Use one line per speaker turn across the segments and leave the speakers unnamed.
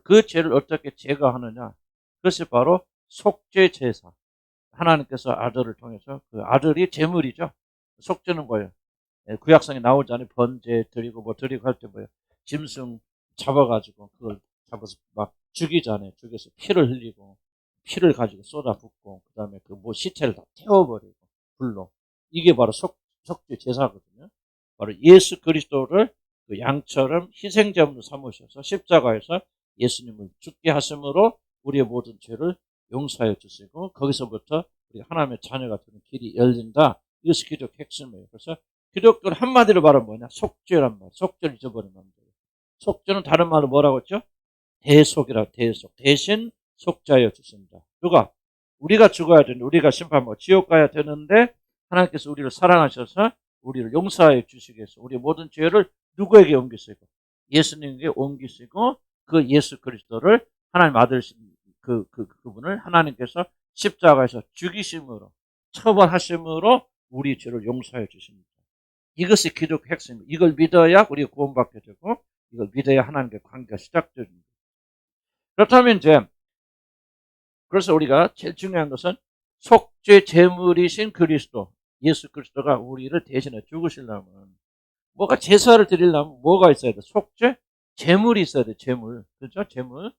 그 죄를 어떻게 제거하느냐? 그것이 바로 속죄 제사. 하나님께서 아들을 통해서, 그 아들이 제물이죠. 속죄는 뭐예요? 구약성에 나오잖아요. 번제 드리고 뭐 드리고 할 때 뭐예요? 짐승 잡아가지고 그걸 잡아서 막 죽이잖아요. 죽여서 피를 흘리고 피를 가지고 쏟아붓고 그다음에 그 뭐 시체를 다 태워버리고 불로. 이게 바로 속죄 제사거든요. 바로 예수 그리스도를 그 양처럼 희생제물로 삼으셔서 십자가에서 예수님을 죽게 하심으로 우리의 모든 죄를 용서하여 주시고 거기서부터 우리 하나님의 자녀가 되는 길이 열린다. 이것이 기독 핵심이에요. 그래서 기독교는 한마디로 말하면 뭐냐? 속죄란 말. 속죄를 잊어버리면 안 돼요. 속죄는 다른 말로 뭐라고 했죠? 대속이라. 대속. 대신 속죄하여 주신다. 누가? 우리가 죽어야 되는데, 우리가 심판받고 지옥 가야 되는데 하나님께서 우리를 사랑하셔서 우리를 용서하여 주시기 위해서 우리 모든 죄를 누구에게 옮기시고? 예수님에게 옮기시고 그 예수 그리스도를 하나님 아들이신 그분을 하나님께서 십자가에서 죽이심으로 처벌하심으로 우리 죄를 용서해 주십니다. 이것이 기독 핵심입니다. 이걸 믿어야 우리가 구원받게 되고 이걸 믿어야 하나님과의 관계가 시작됩니다. 그렇다면 이제 그래서 우리가 제일 중요한 것은 속죄 제물이신 그리스도 예수 그리스도가 우리를 대신해 죽으시려면 뭐가 제사를 드리려면 뭐가 있어야 돼? 속죄 제물이 있어야 돼. 제물. 그렇죠? 제물.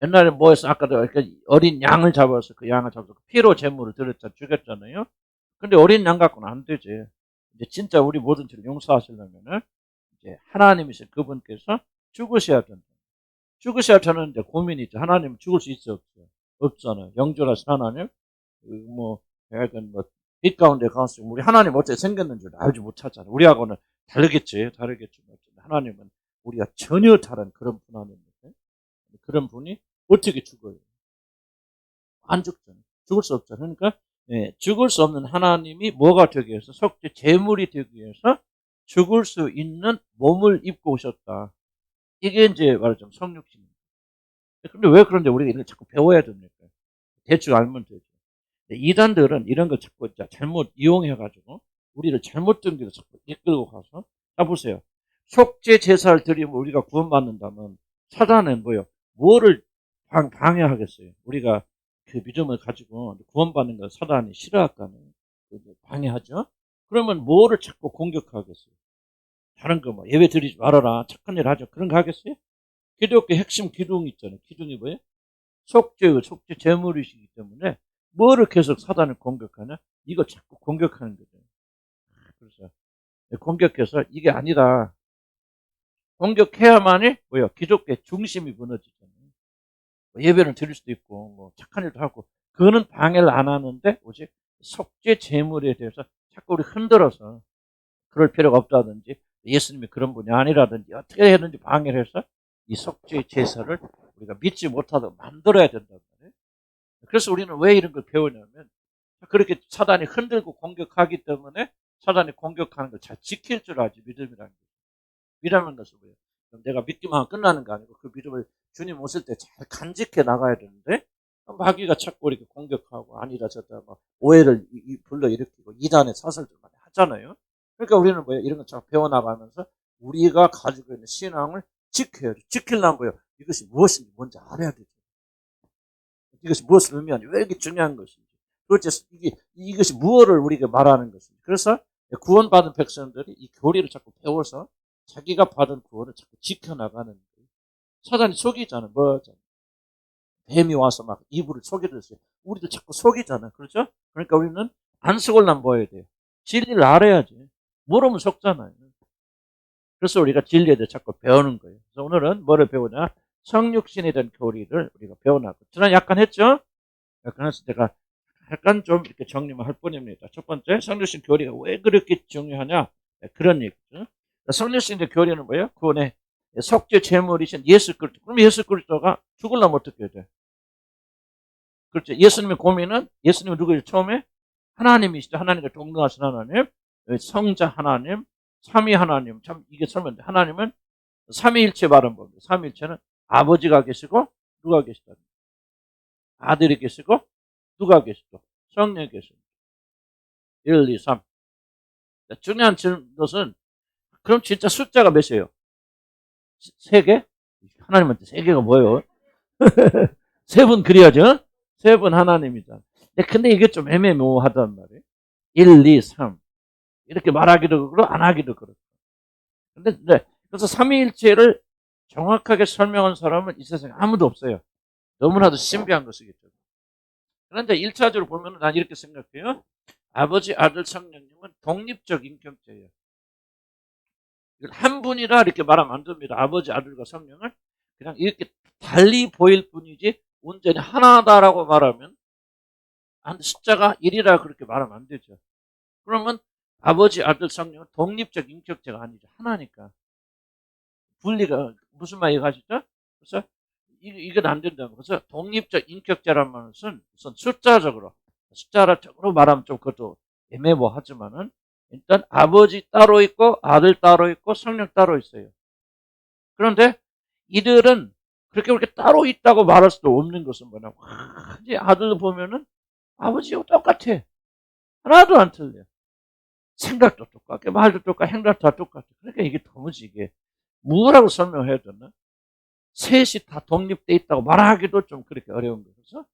옛날에 뭐였어? 아까도 어린 양을 잡아서 그 양을 잡아서 피로 제물을 드렸잖아요. 죽였잖아요. 근데 어린 양 갖고는 안 되지. 이제 진짜 우리 모든 죄를 용서하시려면은 이제 하나님이신 그분께서 죽으셔야 된다. 죽으셔야 저는 이제 고민이죠. 하나님 죽을 수 있어 없어요? 없잖아요. 영존하신 하나님, 뭐 약간 뭐 빛 가운데 가서 우리 하나님 어떻게 생겼는지 알지 못하잖아요. 우리하고는 다르겠지. 하나님은 우리가 전혀 다른 그런 분 아닙니까? 그런 분이 어떻게 죽어요? 안 죽잖아요. 죽을 수 없잖아요. 그러니까 죽을 수 없는 하나님이 뭐가 되기 위해서 속죄 제물이 되기 위해서 죽을 수 있는 몸을 입고 오셨다. 이게 이제 말하자면 성육신입니다. 근데 왜 그런데 우리가 이걸 자꾸 배워야 됩니까? 대충 알면 되죠. 이단들은 이런 걸 자꾸 잘못 이용해가지고 우리를 잘못된 길로 자꾸 이끌고 가서 자 보세요. 속죄 제사를 드리면 우리가 구원받는다면 사단은 뭐요? 뭐를 방해하겠어요? 우리가 그 믿음을 가지고 구원받는 걸 사단이 싫어할까요? 방해하죠? 그러면 뭐를 자꾸 공격하겠어요? 다른 거 뭐 예배 드리지 말아라, 착한 일 하죠. 그런 거 하겠어요? 기독교 핵심 기둥이 있잖아요. 기둥이 뭐예요? 속죄 제물이시기 때문에 뭐를 계속 사단을 공격하냐? 이거 자꾸 공격하는 거죠. 그래서 공격해서 이게 아니다. 공격해야만이 뭐요? 기독교의 중심이 무너지잖아요. 뭐 예배를 드릴 수도 있고 뭐 착한 일도 하고 그거는 방해를 안 하는데 오직 속죄 제물에 대해서 자꾸 우리 흔들어서 그럴 필요가 없다든지 예수님이 그런 분이 아니라든지 어떻게 해야든지 방해를 해서 이 속죄 제사를 우리가 믿지 못하도록 만들어야 된다는 거예요. 그래서 우리는 왜 이런 걸 배우냐면 그렇게 사단이 흔들고 공격하기 때문에 사단이 공격하는 걸 잘 지킬 줄 알지. 믿음이라는 거. 믿음이라는 것은 뭐예요? 내가 믿기만 하면 끝나는 거 아니고 그 믿음을 주님 오실 때 잘 간직해 나가야 되는데 마귀가 자꾸 이렇게 공격하고 아니다 저다 막 오해를 불러일으키고 이단의 사설들 많이 하잖아요. 그러니까 우리는 뭐예요? 이런 걸 잘 배워나가면서 우리가 가지고 있는 신앙을 지켜야죠. 지키려면 뭐예요? 이것이 무엇인지 뭔지 알아야 되죠. 이것이 무엇을 의미하는지 왜 이렇게 중요한 것인지 도대체 이것이 무엇을 우리가 말하는 것인지. 그래서 구원받은 백성들이 이 교리를 자꾸 배워서 자기가 받은 구원을 자꾸 지켜나가는 거예요. 사단이 속이잖아. 뭐잖아. 뱀이 와서 막 이불을 속이듯이 우리도 자꾸 속이잖아. 그렇죠? 그러니까 우리는 안 속으려면 뭐 해야 돼요? 진리를 알아야지. 모르면 속잖아요. 그래서 우리가 진리에 대해 자꾸 배우는 거예요. 그래서 오늘은 뭐를 배우냐? 성육신에 대한 교리를 우리가 배워나고. 지난 약간 했죠? 약간 해서 제가 약간 좀 이렇게 정리만 할 뿐입니다. 첫 번째, 성육신 교리가 왜 그렇게 중요하냐? 그런 얘기죠. 성육신의 교리는 뭐예요? 구원의 속죄 제물이신 예수 그리스도. 그럼 예수 그리스도가 죽으려면 어떻게 해야 돼? 그렇죠. 예수님의 고민은 예수님은 누구예요? 처음에 하나님이시죠. 하나님과 동등하신 하나님, 성자 하나님, 삼위 하나님. 참 이게 설명. 하나님은 삼위일체 말은 뭡니까? 삼위일체는 아버지가 계시고 누가 계시다? 아들이 계시고 누가 계시고 성령이 계시고 1, 2, 3. 중요한 것은 그럼 진짜 숫자가 몇이에요? 3개? 하나님한테 세 개가 뭐예요? 세 분 그래야죠. 세 분 하나님이잖아. 근데 이게 좀 애매모호하단 말이에요. 1, 2, 3 이렇게 말하기도 그렇고 안 하기도 그렇고. 근데 그래서 삼위일체를 정확하게 설명한 사람은 이 세상에 아무도 없어요. 너무나도 신비한 것이겠죠. 그런데 1차적으로 보면 난 이렇게 생각해요. 아버지, 아들, 성령님은 독립적 인격체예요. 이걸 한 분이라 이렇게 말하면 안 됩니다. 아버지, 아들과 성령을 그냥 이렇게 달리 보일 뿐이지 온전히 하나다라고 말하면 숫자가 1이라 그렇게 말하면 안 되죠. 그러면 아버지, 아들, 성령은 독립적 인격체가 아니죠. 하나니까. 분리가 무슨 말이 가시죠? 그래서 이건 안 된다고. 그래서 독립적 인격자란 말은 우선 숫자적으로 말하면 좀 그것도 애매모하지만은 일단 아버지 따로 있고 아들 따로 있고 성령 따로 있어요. 그런데 이들은 그렇게 따로 있다고 말할 수도 없는 것은 뭐냐? 이제 아들 보면은 아버지하고 똑같아. 하나도 안 틀려. 생각도 똑같고 말도 똑같고 행동도 다 똑같아. 그러니까 이게 도무지 이게 뭐라고 설명해야 되나? 셋이 다 독립돼 있다고 말하기도 좀 그렇게 어려운 거죠.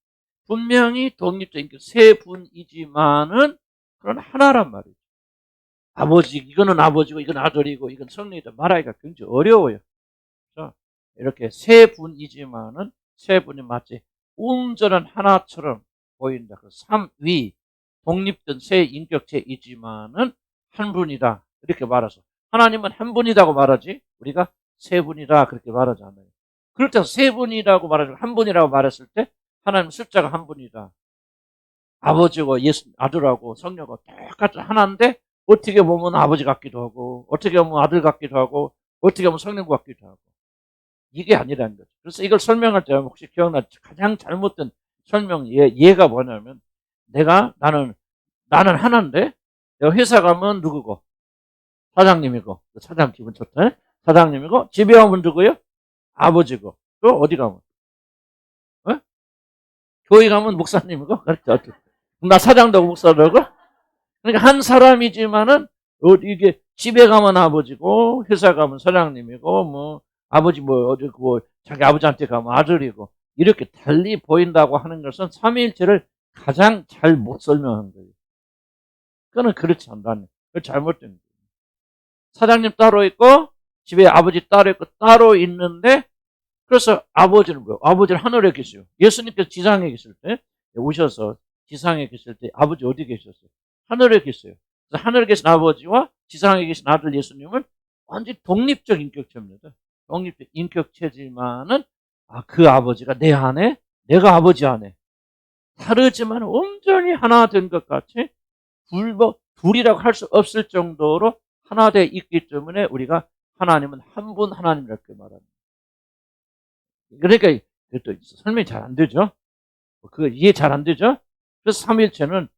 분명히 독립적인 세 분이지만은 그런 하나란 말이죠. 아버지, 이거는 아버지고 이건 아들이고 이건 성령이다 말하기가 굉장히 어려워요. 그래서 이렇게 세 분이지만은 세 분이 마치 온전한 하나처럼 보인다. 그 삼위 독립된 세 인격체이지만은 한 분이다 이렇게 말해서 하나님은 한 분이라고 말하지 우리가 세 분이다 그렇게 말하지 않아요. 그럴 때 세 분이라고 말하지 한 분이라고 말했을 때 하나님 숫자가 한 분이다. 아버지고 예수 아들하고 성령하고 똑같이 하나인데 어떻게 보면 아버지 같기도 하고 어떻게 보면 아들 같기도 하고 어떻게 보면 성령 같기도 하고 이게 아니라는 거죠. 그래서 이걸 설명할 때 혹시 기억나죠? 가장 잘못된 설명 예가 뭐냐면 나는 하나인데 내가 회사 가면 누구고? 사장님이고 사장 기분 좋다. 사장님이고 집에 가면 누구요? 아버지고 또 어디 가면? 어? 교회 가면 목사님이고 그렇죠. 나 사장도 목사라고? 그러니까 한 사람이지만은 이게 집에 가면 아버지고 회사 가면 사장님이고 뭐 아버지 뭐 어디 뭐 자기 아버지한테 가면 아들이고 이렇게 달리 보인다고 하는 것은 삼위일체를 가장 잘 못 설명한 거예요. 그거는 그렇지 않다는 거예요. 잘못된 거예요. 사장님 따로 있고 집에 아버지 따로 있고 따로 있는데 그래서 아버지는 뭐예요? 아버지는 하늘에 계세요. 예수님께서 지상에 계실 때 오셔서 지상에 계실 때 아버지 어디 계셨어요? 하늘에 계세요. 그래서 하늘에 계신 아버지와 지상에 계신 아들 예수님은 완전 독립적 인격체입니다. 독립적 인격체지만은 그 아버지가 내 안에 내가 아버지 안에 다르지만 온전히 하나 된 것 같이 둘이라고 할 수 없을 정도로 하나 돼 있기 때문에 우리가 하나님은 한 분 하나님이라고 말합니다. 그러니까 그것도 설명이 잘 안 되죠. 그거 이해 잘 안 되죠. 그래서 삼일체는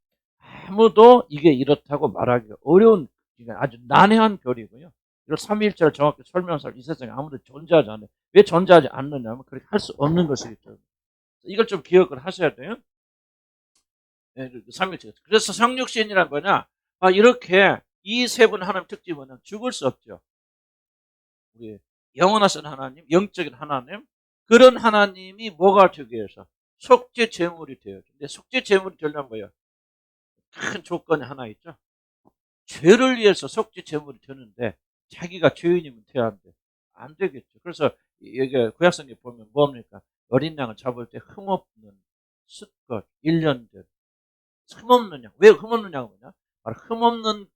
아무도 이게 이렇다고 말하기가 어려운 아주 난해한 교리고요. 이런 삼일체를 정확히 설명한 사람 이 세상에 아무도 존재하지 않아요. 왜 존재하지 않느냐면 그렇게 할 수 없는 것이기 때문에. 이걸 좀 기억을 하셔야 돼요. 네, 삼일체. 그래서 성육신이란 뭐냐? 이렇게 이 세 분 하나님 특징이 뭐냐? 죽을 수 없죠. 우리 영원하신 하나님, 영적인 하나님, 그런 하나님이 뭐가 되기 위해서 속죄 제물이 되어요. 근데 속죄 제물이 되려면 뭐예요? 큰 조건이 하나 있죠. 죄를 위해서 속죄 제물이 되는데 자기가 죄인이면 돼야 안 돼. 안 되겠죠. 그래서 여기 구약성에 보면 뭡니까? 어린 양을 잡을 때 흠없는 숫것 1년 된 흠없는 양. 왜 흠없는 양은 뭐냐? 바로 흠없는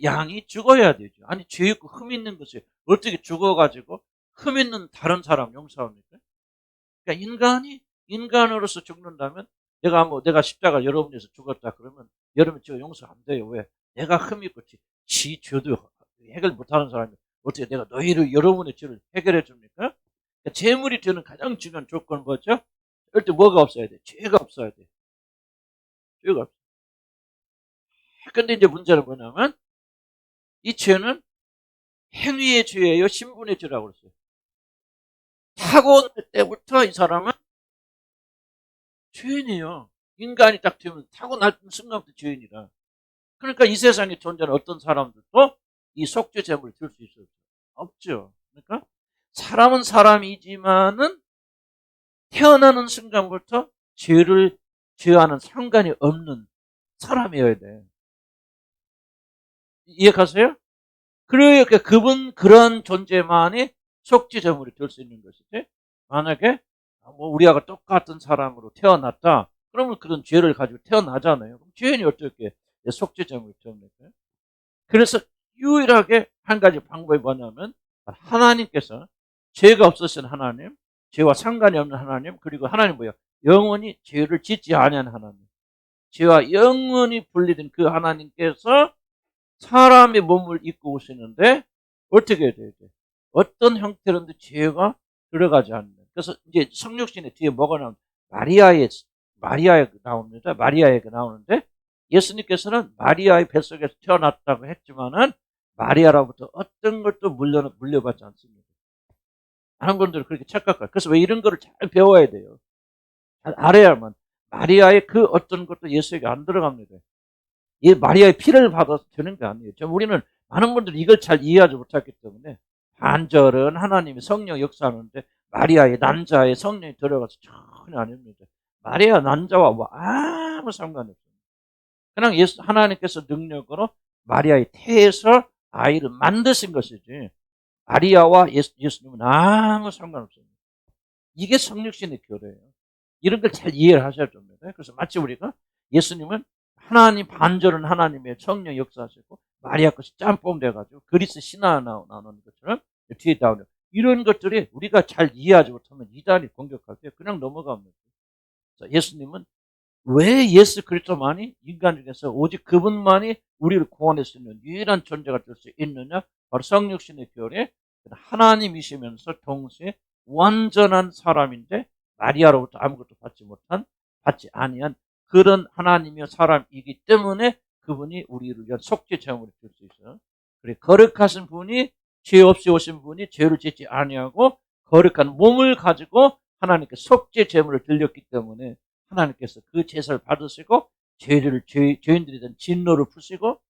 양이 죽어야 되죠. 아니 죄 있고 흠 있는 것이 어떻게 죽어가지고 흠 있는 다른 사람 용서합니까? 그러니까 인간으로서 죽는다면 내가 십자가 여러분에서 죽었다 그러면 여러분 저 용서 안 돼요. 왜? 내가 흠 있고 지 죄도 해결 못하는 사람이 어떻게 내가 여러분의 죄를 해결해 줍니까? 그러니까 재물이 되는 가장 중요한 조건은 뭐죠? 절대 뭐가 없어야 돼? 죄가 없어야 돼. 죄가 없어. 근데 이제 문제는 뭐냐면 이 죄는 행위의 죄예요, 신분의 죄라고 그랬어요. 타고날 때부터 이 사람은 죄인이에요. 인간이 딱 되면 타고날 순간부터 죄인이라. 그러니까 이 세상에 존재하는 어떤 사람들도 이 속죄 제물을 들 수 있어요. 없죠. 그러니까 사람은 사람이지만은 태어나는 순간부터 죄를 죄와는 상관이 없는 사람이어야 돼. 이해 가세요? 그러니까 그런 존재만이 속죄제물이 될 수 있는 것이지. 만약에 뭐 우리하고 똑같은 사람으로 태어났다. 그러면 그런 죄를 가지고 태어나잖아요. 그럼 죄인이 어떻게 속죄제물이 됩니까? 그래서 유일하게 한 가지 방법이 뭐냐면 하나님께서 죄가 없으신 하나님, 죄와 상관이 없는 하나님, 그리고 하나님 뭐예요? 영원히 죄를 짓지 아니한 하나님. 죄와 영원히 분리된 그 하나님께서 사람의 몸을 입고 오시는데 어떻게 해야 돼요? 어떤 형태로든 죄가 들어가지 않는. 그래서 이제 성육신의 뒤에 뭐가 나오는? 마리아에 나옵니다. 마리아에 나오는데 예수님께서는 마리아의 뱃속에서 태어났다고 했지만은 마리아로부터 어떤 것도 물려받지 않습니다. 많은 분들은 그렇게 착각해요. 그래서 왜 이런 거를 잘 배워야 돼요. 잘 알아야만 마리아의 그 어떤 것도 예수에게 안 들어갑니다. 이 마리아의 피를 받아서 되는 게 아니에요. 우리는 많은 분들이 이걸 잘 이해하지 못했기 때문에 반절은 하나님이 성령 역사하는데 마리아의 난자의 성령이 들어가서 전혀 아닙니다. 마리아 난자와 뭐 아무 상관이 없어요. 그냥 하나님께서 능력으로 마리아의 태에서 아이를 만드신 것이지 마리아와 예수님은 아무 상관없습니다. 이게 성육신의 교례예요. 이런 걸 잘 이해를 하셔야 됩니다. 그래서 마치 우리가 예수님은 하나님 반절은 하나님의 성령 역사하시고 마리아 것이 짬뽕 돼가지고 그리스 신화 나오는 것처럼 뒤에 나오는 이런 것들이 우리가 잘 이해하지 못하면 이단이 공격할 때 그냥 넘어갑니다. 예수님은 왜 예수 그리스도만이 인간 중에서 오직 그분만이 우리를 구원할 수 있는 유일한 존재가 될 수 있느냐? 바로 성육신의 교례 하나님이시면서 동시에 완전한 사람인데 마리아로부터 아무것도 받지 아니한 그런 하나님이여 사람이기 때문에 그분이 우리를 위한 속죄 제물이 될 수 있어요. 그래 거룩하신 분이 죄 없이 오신 분이 죄를 짓지 아니하고 거룩한 몸을 가지고 하나님께 속죄 제물을 드렸기 때문에 하나님께서 그 제사를 받으시고 죄인들에 대한 진노를 푸시고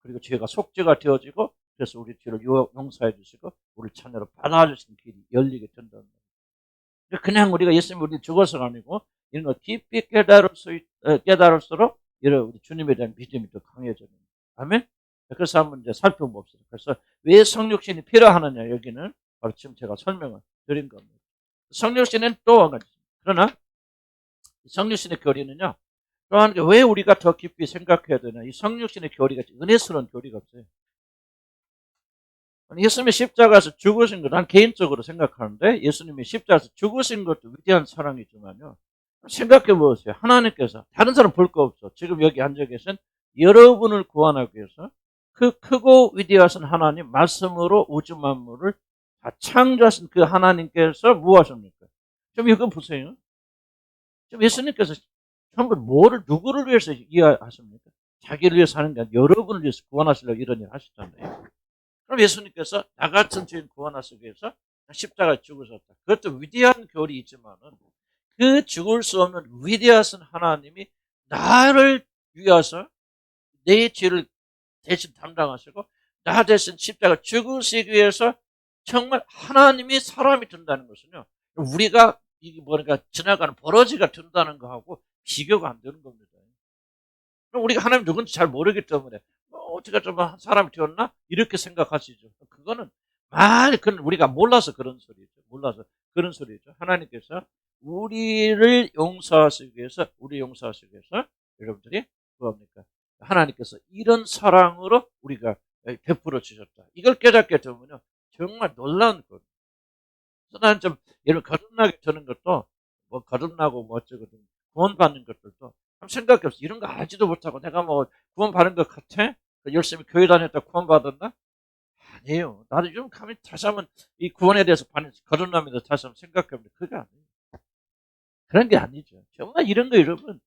그리고 죄가 속죄가 되어지고 그래서 우리 죄를 용서해 주시고 우리 자녀로 받아주시는 길이 열리게 된다는 거예요. 그냥 우리가 예수님 우리 죽어서가 아니고 이런 걸 깊이 깨달을수록 이런 우리 주님에 대한 믿음이 더 강해져요. 아멘? 그래서 한번 이제 살펴봅시다. 그래서 왜 성육신이 필요하느냐 여기는 바로 지금 제가 설명을 드린 겁니다. 성육신은 또 한 가지. 그러나 성육신의 교리는요. 또한 왜 우리가 더 깊이 생각해야 되나? 이 성육신의 교리가 은혜스러운 교리가 없어요. 예수님이 십자가에서 죽으신 것, 난 개인적으로 생각하는데 예수님이 십자가에서 죽으신 것도 위대한 사랑이지만요. 생각해 보세요. 하나님께서 다른 사람 볼 거 없어. 지금 여기 앉아 계신 여러분을 구원하기 위해서 그 크고 위대하신 하나님 말씀으로 우주 만물을 다 창조하신 그 하나님께서 뭐 하십니까? 좀 이거 보세요. 좀 예수님께서 전부 누구를 위해서 이해하십니까? 자기를 위해서 하는 게 아니라 여러분을 위해서 구원하시려고 이런 일 하시잖아요. 그럼 예수님께서 나 같은 죄인 구원하시기 위해서 십자가에 죽으셨다. 그것도 위대한 교리 있지만은 그 죽을 수 없는 위대하신 하나님이 나를 위해서 내 죄를 대신 담당하시고 나 대신 십자가 죽으시기 위해서 정말 하나님이 사람이 된다는 것은요. 우리가 이게 뭐니까 지나가는 버러지가 된다는 거하고 비교가 안 되는 겁니다. 그럼 우리가 하나님 누군지 잘 모르기 때문에 어떻게 좀 사람이 되었나 이렇게 생각하시죠. 그거는 그건 우리가 몰라서 그런 소리죠. 몰라서 그런 소리죠. 하나님께서 우리 용서하시기 위해서 여러분들이 뭐합니까? 하나님께서 이런 사랑으로 우리가 베풀어 주셨다. 이걸 깨닫게 되면요 정말 놀라운 거예요. 그래서 나는 좀 예를 거듭나게 되는 것도 뭐 거듭나고 뭐 어쩌거든 구원받는 것들도 참 생각이 없어. 이런 거 알지도 못하고 내가 뭐 구원받은 것 같아? 열심히 교회 다녔다 구원받았나? 아니에요. 나도 좀 가만히 다시 한번 이 구원에 대해서 거듭남에 대해서 다시 한번 생각해보면 그게 아니에요. 그런 게 아니죠. 정말 이런 거 여러분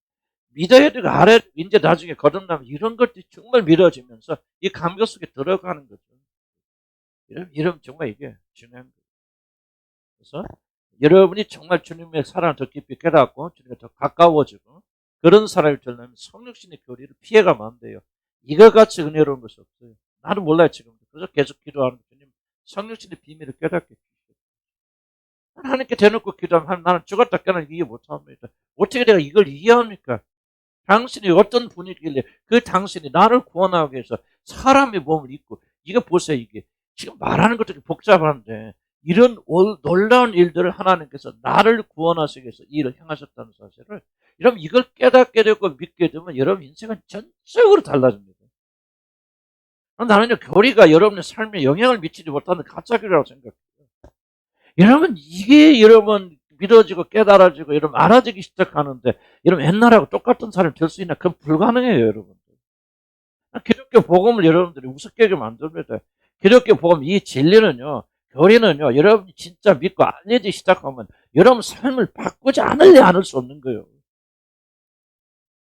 믿어야 되고 알아야 되고 이제 나중에 거듭나면 이런 것들이 정말 믿어지면서 이 감격 속에 들어가는 거죠. 이러면 정말 이게 중요한 거예요. 그래서 여러분이 정말 주님의 사랑을 더 깊이 깨닫고 주님과 더 가까워지고 그런 사람이 되려면 성육신의 교리를 피해가면 안 돼요. 이거 같이 은혜로운 것이 없어요. 나는 몰라요 지금. 그래서 계속 기도하는 주님 성육신의 비밀을 깨닫게 해주세요. 하나님께 대놓고 기도하면 나는 죽었다 깨어나는 이해 못합니다. 어떻게 내가 이걸 이해합니까? 당신이 어떤 분이길래 그 당신이 나를 구원하기 위해서 사람의 몸을 입고, 이거 보세요. 이게 지금 말하는 것도 복잡한데 이런 놀라운 일들을 하나님께서 나를 구원하시기 위해서 일을 행하셨다는 사실을, 여러분 이걸 깨닫게 되고 믿게 되면 여러분 인생은 전적으로 달라집니다. 나는요, 교리가 여러분의 삶에 영향을 미치지 못하는 가짜교리라고 생각해요. 여러분 이게 여러분 믿어지고 깨달아지고 여러분 알아지기 시작하는데, 여러분 옛날하고 똑같은 사람이 될 수 있나? 그건 불가능해요, 여러분. 기독교 복음을 여러분들이 우습게 만듭니다. 기독교 복음, 이 진리는요, 교리는요, 여러분이 진짜 믿고 알려지기 시작하면 여러분 삶을 바꾸지 않을 수 없는 거예요.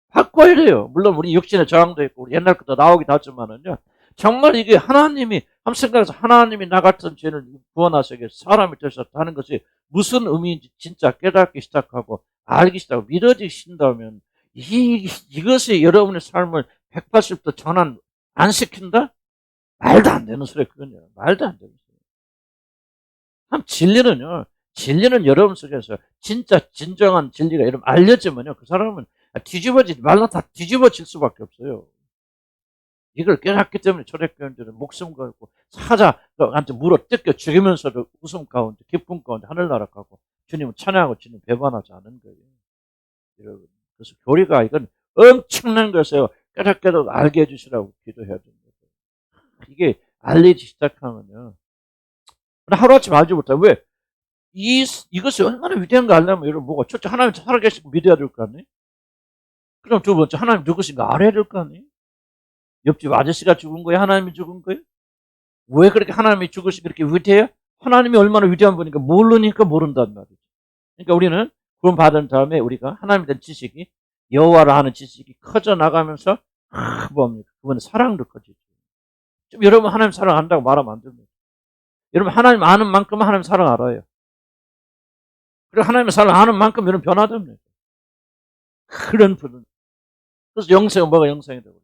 바꿔야 돼요. 물론 우리 육신의 저항도 있고 우리 옛날부터 나오기도 하지만은요, 정말 이게 하나님이, 한번 생각해서 하나님이 나 같은 죄를 구원하시기 위해서 사람이 되셨다는 것이 무슨 의미인지 진짜 깨닫기 시작하고 알기 시작하고 믿어지기 시작하면, 이것이 여러분의 삶을 180도 전환 안 시킨다? 말도 안 되는 소리, 그건요. 말도 안 되는 소리. 참, 진리는 여러분 속에서 진짜 진정한 진리가 여러분 알려지면요, 그 사람은 뒤집어지지 말라 다 뒤집어질 수밖에 없어요. 이걸 깨닫기 때문에 초대교인들은 목숨 걸고 사자한테 물어 뜯겨 죽이면서도 웃음 가운데 기쁨 가운데 하늘나라 가고 주님을 찬양하고 주님 배반하지 않은 거예요. 여러분, 그래서 교리가 이건 엄청난 것이에요. 깨닫게도 알게 해주시라고 기도해야 됩니다. 이게 알리기 시작하면요, 하루아침에 알지 못해요. 왜? 이것이 얼마나 위대한가 알려면 여러분 뭐가, 첫째 하나님 살아계시고 믿어야 될 거 아니에요? 그럼 두 번째 하나님 누구신가 알아야 될 거 아니에요? 옆집 아저씨가 죽은 거예요? 하나님이 죽은 거예요? 왜 그렇게 하나님이 죽으시 그렇게 위대해요? 하나님이 얼마나 위대한 분이니까 모르니까 모른단 말이죠. 그러니까 우리는 구원 받은 다음에 우리가 하나님에 대한 지식이, 여호와라 하는 지식이 커져 나가면서 뭡니까? 그분의 사랑도 커지죠. 좀 여러분 하나님 사랑 안다고 말하면 안 됩니다. 여러분 하나님 아는 만큼 하나님 사랑 알아요. 그리고 하나님의 사랑 아는 만큼 여러분 변화됩니다. 그런 분은. 그래서 영생은 뭐가 영생이 되고.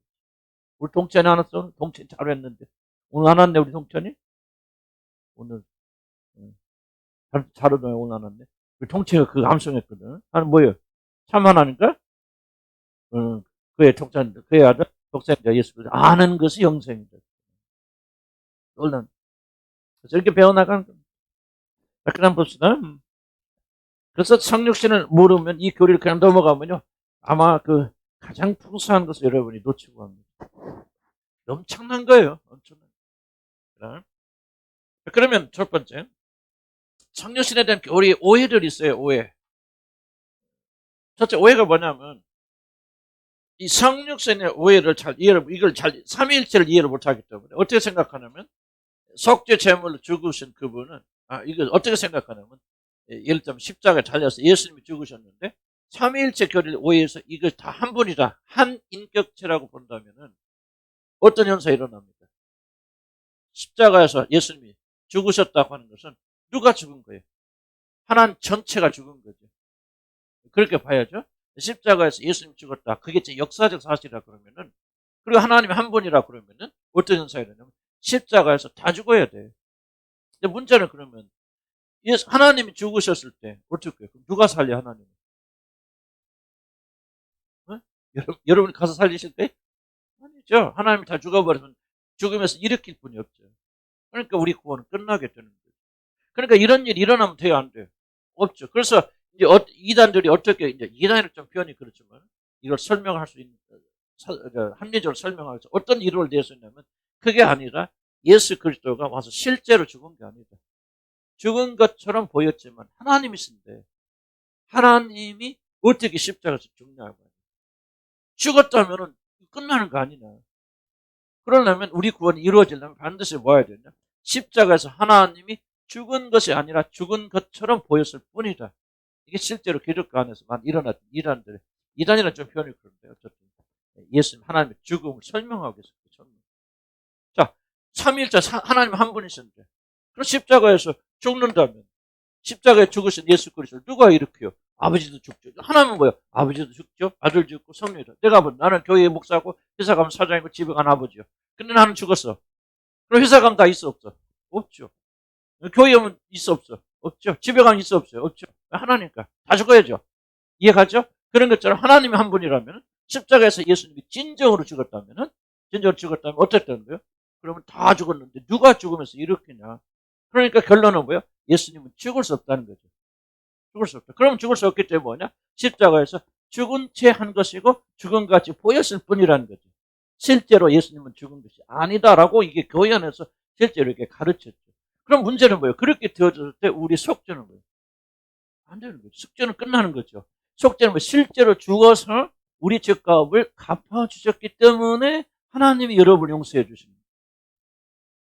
우리 동천이 안 왔어? 동천이 잘했는데. 오늘 안 왔네, 우리 동천이? 오늘, 잘 오네, 오늘 안 왔네. 우리 동천이가 그거 암송했거든. 하는 뭐예요? 참 하나니까? 그의 동천, 그의 아들, 독생자 예수 그리스도 아는 것이 영생이다. 놀란. 그래서 이렇게 배워나가는 겁니다. 자, 그 다음 봅시다. 그래서 성육신을 모르면 이 교리를 그냥 넘어가면요, 아마 그 가장 풍성한 것을 여러분이 놓치고 갑니다. 엄청난 거예요. 엄청난 거예요. 그러면 첫 번째, 성육신에 대한 우리 오해들이 있어요. 오해. 첫째 오해가 뭐냐면, 이 성육신의 오해를 삼위일체를 이해를 못하기 때문에 어떻게 생각하냐면, 속죄 제물로 죽으신 그분은, 이걸 어떻게 생각하냐면, 예를 들면 십자가에 달려서 예수님이 죽으셨는데 삼위일체 교리를 오해해서 이걸 다 한 분이다, 한 인격체라고 본다면은 어떤 현상이 일어납니까? 십자가에서 예수님이 죽으셨다고 하는 것은 누가 죽은 거예요? 하나님 전체가 죽은 거죠. 그렇게 봐야죠. 십자가에서 예수님이 죽었다, 그게 제 역사적 사실이라 그러면은, 그리고 하나님이 한 분이라 그러면은 어떤 현상이 일어나냐면 십자가에서 다 죽어야 돼요. 근데 문제는 그러면 하나님이 죽으셨을 때 어떻게 해요? 누가 살려, 하나님? 어? 여러분이 가서 살리실 거예요? 아니죠. 하나님이 다 죽어버리면 죽으면서 일으킬 분이 없죠. 그러니까 우리 구원은 끝나게 되는 거예요. 그러니까 이런 일이 일어나면 돼요, 안 돼요? 없죠. 그래서 이제 이단들이 어떻게, 이제 이단이라는 좀 표현이 그렇지만 이걸 설명할 수 있는, 합리적으로 설명하면서 어떤 이론을 낼 수 있냐면, 그게 아니라 예수 그리스도가 와서 실제로 죽은 게 아니다. 죽은 것처럼 보였지만 하나님이신데 하나님이 어떻게 십자가에서 죽냐고. 죽었다면 끝나는 거 아니냐. 그러려면 우리 구원이 이루어지려면 반드시 뭐 해야 되냐? 십자가에서 하나님이 죽은 것이 아니라 죽은 것처럼 보였을 뿐이다. 이게 실제로 기독교 안에서만 일어났던 이단이라는 좀 표현이 그런데 어쨌든 예수님 하나님의 죽음을 설명하고 있습니다. 자, 삼위일체 하나님 한 분이신데 그럼 십자가에서 죽는다면 십자가에 죽으신 예수 그리스도를 누가 일으켜요? 아버지도 죽죠. 하나님은 뭐예요? 아버지도 죽죠. 아들 죽고 성령이죠. 내가 나는 교회 목사고 회사 가면 사장이고 집에 간 아버지요. 근데 나는 죽었어. 그럼 회사 가면 다 있어 없어? 없죠. 교회 오면 있어 없어? 없죠. 집에 가면 있어 없어요? 없죠. 하나니까 다 죽어야죠. 이해가죠? 그런 것처럼 하나님이 한 분이라면 십자가에서 예수님이 진정으로 죽었다면 어땠다는 거예요? 그러면 다 죽었는데 누가 죽으면서 일으키냐? 그러니까 결론은 뭐예요? 예수님은 죽을 수 없다는 거죠. 죽을 수 없다. 그럼 죽을 수 없기 때문에 뭐냐? 십자가에서 죽은 채 한 것이고 죽은 것 같이 보였을 뿐이라는 거죠. 실제로 예수님은 죽은 것이 아니다라고 이게 교회 안에서 실제로 이렇게 가르쳤죠. 그럼 문제는 뭐예요? 그렇게 되어졌을 때 우리 속죄는 뭐예요? 안 되는 거죠. 속죄는 끝나는 거죠. 속죄는 뭐 실제로 죽어서 우리 죄값을 갚아주셨기 때문에 하나님이 여러분을 용서해 주십니다.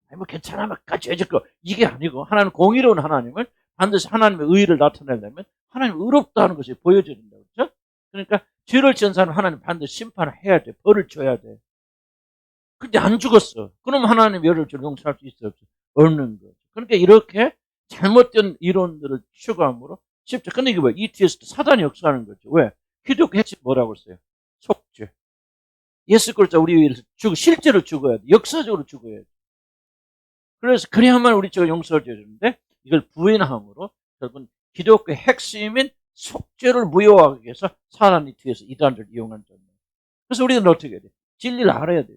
아니 뭐 괜찮아, 막 죄짓고 이게 아니고 하나님 공의로운 하나님을 반드시 하나님의 의의를 나타내려면 하나님 의롭다는 것이 보여져야 된다. 그렇죠? 그러니까 죄를 지은 사람은 하나님 반드시 심판을 해야 돼. 벌을 줘야 돼. 근데 안 죽었어. 그럼 하나님 여러분을 용서할 수 있어 없어? 없는 거죠. 그러니까 이렇게 잘못된 이론들을 추구함으로 쉽죠. 근데 이게 뭐야? ETS도 사단이 역사하는 거죠. 왜? 기독교 핵심 뭐라고 했어요? 속죄. 예수 그리스도 우리 위해서 실제로 죽어야 돼. 역사적으로 죽어야 돼. 그래서 그래야만 우리 죄가 용서를 줘주는데 이걸 부인함으로 결국은 기독교의 핵심인 속죄를 무효하기 위해서 사단이 뒤에서 이단들을 이용한 점이에요. 그래서 우리는 어떻게 해야 돼? 진리를 알아야 돼요.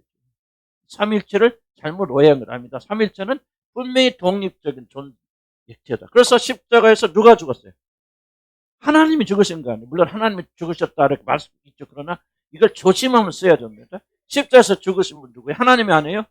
삼일체를 잘못 오해한 건 아닙니다. 삼일체는 분명히 독립적인 존재다. 그래서 십자가에서 누가 죽었어요? 하나님이 죽으신 거 아니에요. 물론 하나님이 죽으셨다 이렇게 말씀 있죠. 그러나 이걸 조심하면 써야 됩니다. 십자가에서 죽으신 분 누구예요? 하나님이 아니에요?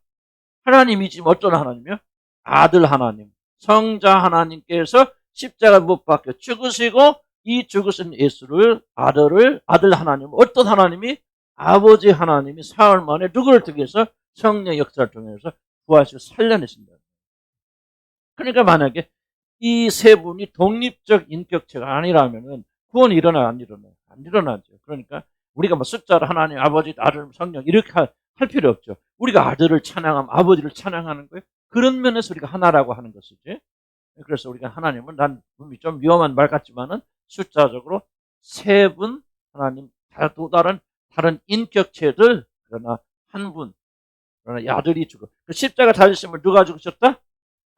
하나님이 지금 어떤 하나님이요? 아들 하나님, 성자 하나님께서 십자가 못 박혀 죽으시고 이 죽으신 예수를 아들 하나님, 어떤 하나님이? 아버지 하나님이 사흘 만에 누구를 통해서? 성령 역사를 통해서 구하시고 살려내신다. 그러니까 만약에 이 세 분이 독립적 인격체가 아니라면은 구원이 일어나 안 일어나요? 안 일어나죠. 그러니까 우리가 뭐 숫자로 하나님, 아버지, 아들, 성령 이렇게 할 필요 없죠. 우리가 아들을 찬양하면 아버지를 찬양하는 거예요. 그런 면에서 우리가 하나라고 하는 것이지. 그래서 우리가 하나님은 난 좀 위험한 말 같지만은 숫자적으로 세 분 하나님 또 다른 인격체들 그러나 한 분 그러나 아들이 죽어. 그 십자가 달리심을 누가 죽으셨다?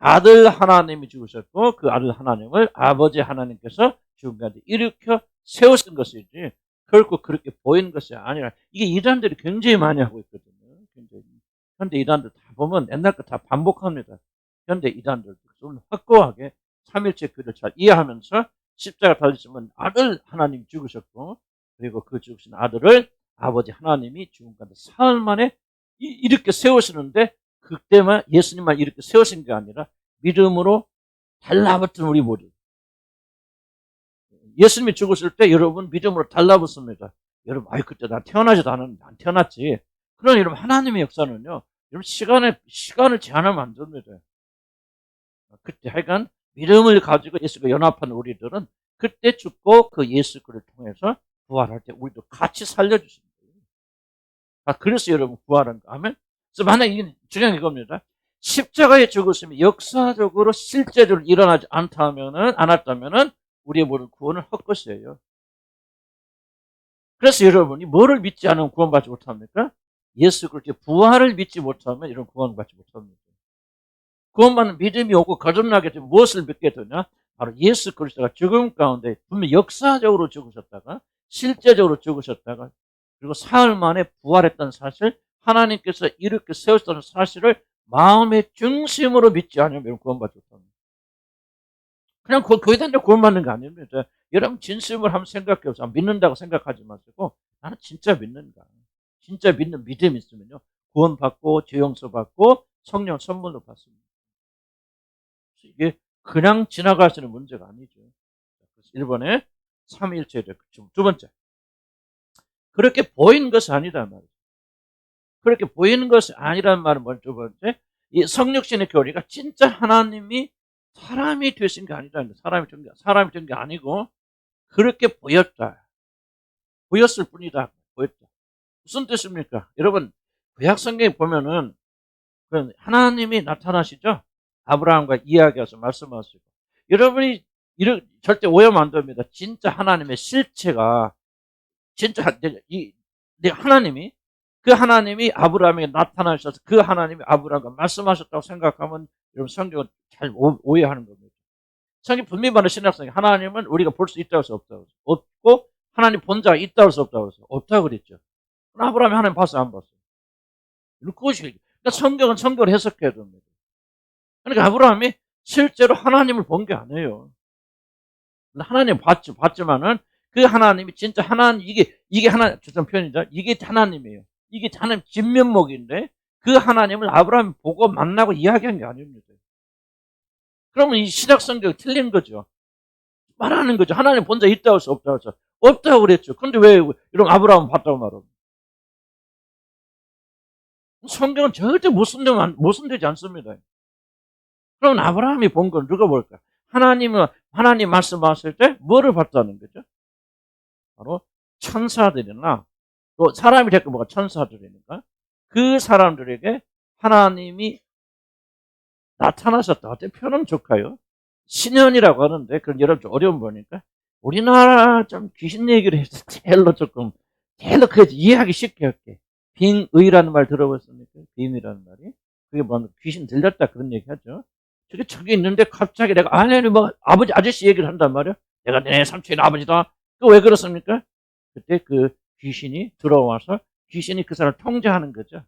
아들 하나님이 죽으셨고 그 아들 하나님을 아버지 하나님께서 죽은 가운데 일으켜 세우신 것이지 결코 그렇게 보이는 것이 아니라 이게 이단들이 굉장히 많이 하고 있거든요. 현대 이단들 다 보면 옛날 거 다 반복합니다. 현대 이단들 좀 확고하게 삼일체 교리를 잘 이해하면서 십자가 달리시면 아들 하나님 죽으셨고 그리고 그 죽으신 아들을 아버지 하나님이 죽은 가운데 사흘 만에 이렇게 세우시는데 그때만 예수님만 이렇게 세우신 게 아니라 믿음으로 달라붙은 우리 모두. 예수님이 죽으실 때 여러분 믿음으로 달라붙습니다. 여러분, 그때 난 태어나지도 않았는데 안 태어났지. 그런 여러분 하나님의 역사는요. 여러분 시간을 제한하면 안 됩니다. 그때 하여간 믿음을 가지고 예수가 연합한 우리들은 그때 죽고 그 예수 그를 통해서 부활할 때 우리도 같이 살려주십니다. 그래서 여러분 구하는 거. 아멘. 그래서 만약 이게 중요한 이겁니다. 십자가에 죽었으면 역사적으로 실제적으로 일어나지 않았다면은 우리의 모든 구원은 헛것이에요. 그래서 여러분이 뭐를 믿지 않으면 구원받지 못합니까? 예수 그리스도의 부활을 믿지 못하면 이런 구원받지 못합니다. 구원받는 믿음이 오고 거듭나게 되면 무엇을 믿게 되냐? 바로 예수 그리스도가 죽음 가운데 분명 역사적으로 죽으셨다가 실제적으로 죽으셨다가 그리고 사흘 만에 부활했다는 사실, 하나님께서 이렇게 세우셨다는 사실을 마음의 중심으로 믿지 않으면 구원받지 못합니다. 그냥 교회 다니는데 구원받는 거 아닙니다. 여러분 진심을 한번 생각해보세요. 믿는다고 생각하지 마시고 나는 진짜 믿는가. 진짜 믿는 믿음이 있으면요. 구원받고 죄 용서받고 성령 선물로 받습니다. 이게 그냥 지나갈 수 있는 문제가 아니죠. 그래서 1번에 삼위일체의 두 번째. 그렇게 보이는 것이 아니란 말이죠. 그렇게 보이는 것이 아니란 말은 두 번째. 이 성육신의 교리가 진짜 하나님이 사람이 되신 게 아니라는 거예요. 사람이 된 게 아니고 그렇게 보였다. 보였을 뿐이다. 보였다. 무슨 뜻입니까? 여러분 구약 성경에 보면은 하나님이 나타나시죠. 아브라함과 이야기해서 말씀하시고 여러분이 절대 오해하면 안 됩니다. 진짜 하나님의 실체가 진짜 하나님이 그 하나님이 아브라함에게 나타나셔서 그 하나님이 아브라함과 말씀하셨다고 생각하면 여러분 성경을 잘 오해하는 겁니다. 성경 분명히 말하는 신약성경 하나님은 우리가 볼 수 있다고 해서 없다고 해서 없고 하나님 본자가 있다고 해서 없다고 해서 없다고 그랬죠. 아브라함이 하나님 봤어요, 안 봤어요? 그것이 그러니까 성경은 성경을 해석해야 됩니다. 그러니까 아브라함이 실제로 하나님을 본 게 아니에요. 하나님 봤지만은 그 하나님이 진짜 하나님 이게 하나 좀 표현이죠. 이게 하나님이에요. 이게 하나님 진면목인데 그 하나님을 아브라함이 보고 만나고 이야기한 게 아닙니다. 그러면 이 신약 성경 틀린 거죠. 말하는 거죠. 하나님 본자 있다고 해서 없다고 해서 없다고 그랬죠. 근데 왜 이런 아브라함 봤다고 말합니까? 성경은 절대 모순되지 않습니다. 그럼 아브라함이 본 건 누가 볼까? 하나님 말씀하실 때 뭐를 봤다는 거죠? 바로 천사들이나 또 사람이 됐고 뭐가 천사들이니까 그 사람들에게 하나님이 나타나셨다. 어떻게 표현하면 좋을까요? 신현이라고 하는데 그건 여러분 좀 어려운 거니까 우리나라 좀 귀신 얘기를 해서 제일로 그 이해하기 쉽게 할게. 빙의라는 말 들어봤습니까? 빙의라는 말이 그게 뭐 귀신 들렸다 그런 얘기 하죠. 저기 있는데 갑자기 내가 아니 뭐 아저씨 얘기를 한단 말이야. 내가 내 삼촌의 아버지다. 그 왜 그렇습니까? 그때 그 귀신이 들어와서 귀신이 그 사람을 통제하는 거죠.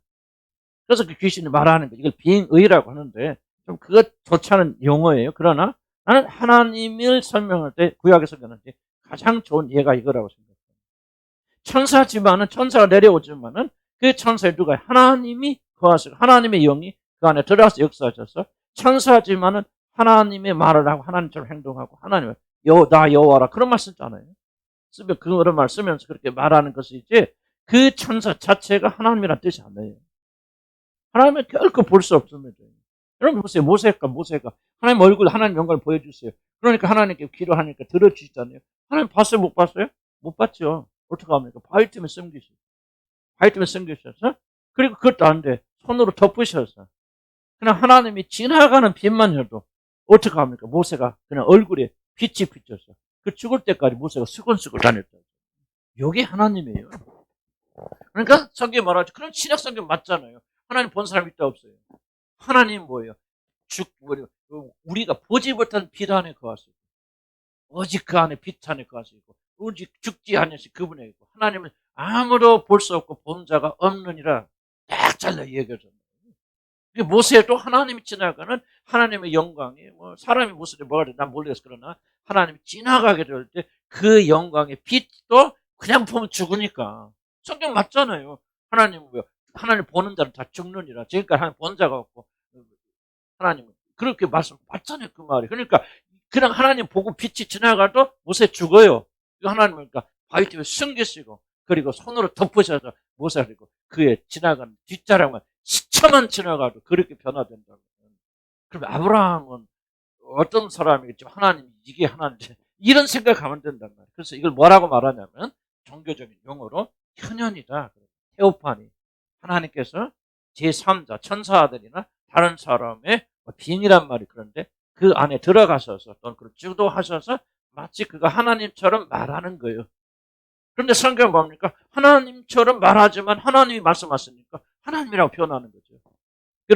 그래서 그 귀신이 말하는 거죠. 이걸 빙의라고 하는데 좀 그것 좋지 않은 용어예요. 그러나 나는 하나님을 설명할 때 구약에 설명할 때 가장 좋은 예가 이거라고 생각해요. 천사지만은 천사가 내려오지만은 그 천사에 누가 하나님이 거하시고 하나님의 영이 그 안에 들어가서 역사하셔서 천사지만은 하나님의 말을 하고 하나님처럼 행동하고 하나님을 나 여호와라 그런 말 쓰잖아요. 쓰면 그런 말 쓰면서 그렇게 말하는 것이지 그 천사 자체가 하나님이란 뜻이 아니에요. 하나님은 결코 볼 수 없습니다. 여러분 보세요. 모세가 하나님 얼굴 하나님 영광을 보여주세요. 그러니까 하나님께 기도하니까 들어주시잖아요. 하나님 봤어요? 못 봤어요? 못 봤죠. 어떻게 합니까? 바위 때문에 숨기셔서 그리고 그것도 안 돼. 손으로 덮으셔서 그냥 하나님이 지나가는 빛만 해도 어떻게 합니까? 모세가 그냥 얼굴에 빛이 비쳐서 그 죽을 때까지 모세가 수건수건 다녔다. 이게 하나님이에요. 그러니까 성경에 말하죠. 그런 신약 성경 맞잖아요. 하나님 본 사람 있다 없어요? 하나님 뭐예요? 우리가 보지 못한 빛 안에 거하시고 오직 그 안에 빛 안에 거하시고 오직 죽지 않으시 그분에 있고 하나님은 아무도 볼 수 없고 본 자가 없느니라 딱 잘라 얘기하잖아요. 모세도 하나님이 지나가는 하나님의 영광이 뭐 사람이 모습이 뭐가 돼 난 모르겠어. 그러나 하나님이 지나가게 될 때 그 영광의 빛도 그냥 보면 죽으니까 성경 맞잖아요. 하나님 보는 자는 다 죽느니라. 지금까지 하나님 본 자가 없고 하나님은 그렇게 말씀 맞잖아요. 그 말이. 그러니까 그냥 하나님 보고 빛이 지나가도 모세 죽어요. 하나님은 그러니까 바위 때문에 숨기시고 그리고 손으로 덮으셔서 모세를 그의 지나가는 뒷자락만 시처만 지나가도 그렇게 변화된다고. 그럼 아브라함은 어떤 사람이겠죠? 하나님 이게 하나님 이런 생각하면 된단 말이에요. 그래서 이걸 뭐라고 말하냐면 종교적인 용어로 현현이다. 테오파니. 하나님께서 제3자 천사들이나 다른 사람의 빙이란 말이 그런데 그 안에 들어가셔서 또는 그걸 주도하셔서 마치 그가 하나님처럼 말하는 거예요. 그런데 성경은 뭡니까? 하나님처럼 말하지만 하나님이 말씀하시니까 하나님이라고 표현하는 거죠.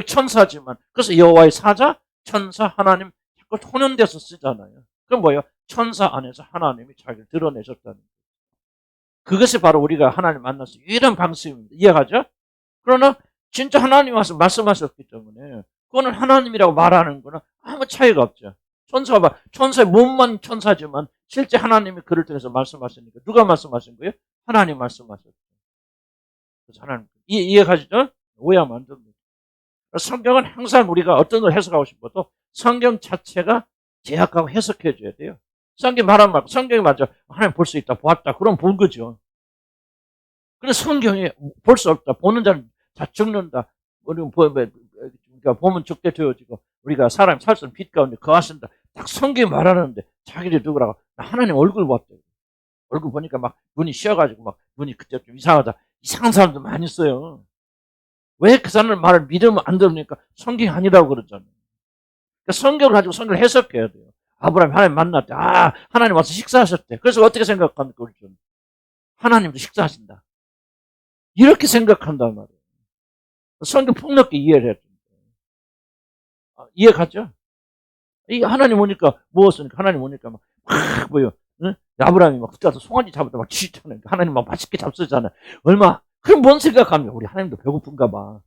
천사지만 그래서 여호와의 사자, 천사, 하나님 자꾸 혼연돼서 쓰잖아요. 그럼 뭐예요? 천사 안에서 하나님이 자기를 드러내셨다는 거예요. 그것이 바로 우리가 하나님 만나서 유일한 방식입니다. 이해가죠? 그러나 진짜 하나님이 와서 말씀하셨기 때문에 그거는 하나님이라고 말하는 거는 아무 차이가 없죠. 천사의 몸만 천사지만 실제 하나님이 그를 통해서 말씀하시니까 누가 말씀하신 거예요? 하나님 말씀하셨어요. 그래서 하나님 이해가시죠? 오해하면 안 됩니다. 성경은 항상 우리가 어떤 걸 해석하고 싶어도 성경 자체가 제약하고 해석해 줘야 돼요. 성경 말하면 말고 성경이 맞아. 하나님 볼 수 있다, 보았다. 그럼 본 거죠. 근데 성경이 볼 수 없다. 보는 자는 다 죽는다. 우리가 보면 죽게 되어지고 우리가 사람이 살 수 있는 빛 가운데 거하신다. 딱 성경이 말하는데 자기들이 누구라고 하나님 얼굴 봤대요. 얼굴 보니까 막 눈이 쉬어가지고 막 눈이 그때 좀 이상하다. 이상한 사람도 많이 있어요. 왜 그 사람 말을 믿으면 안 됩니까? 성경이 아니라고 그러잖아요. 그러니까 성경을 가지고 성경을 해석해야 돼요. 아브라함이 하나님 만날 때, 하나님 와서 식사하셨대. 그래서 어떻게 생각합니까? 우리 좀. 하나님도 식사하신다. 이렇게 생각한단 말이에요. 성경 폭넓게 이해를 해야 됩니다. 이해 가죠? 이 하나님 오니까 무엇습니까? 하나님 오니까 막 뭐요? 응? 아브라함이 막 붙어서 송아지 잡았다 막 치잖아요. 하나님 막 맛있게 잡수잖아요. 얼마? 그럼 뭔 생각합니까? 우리 하나님도 배고픈가 봐.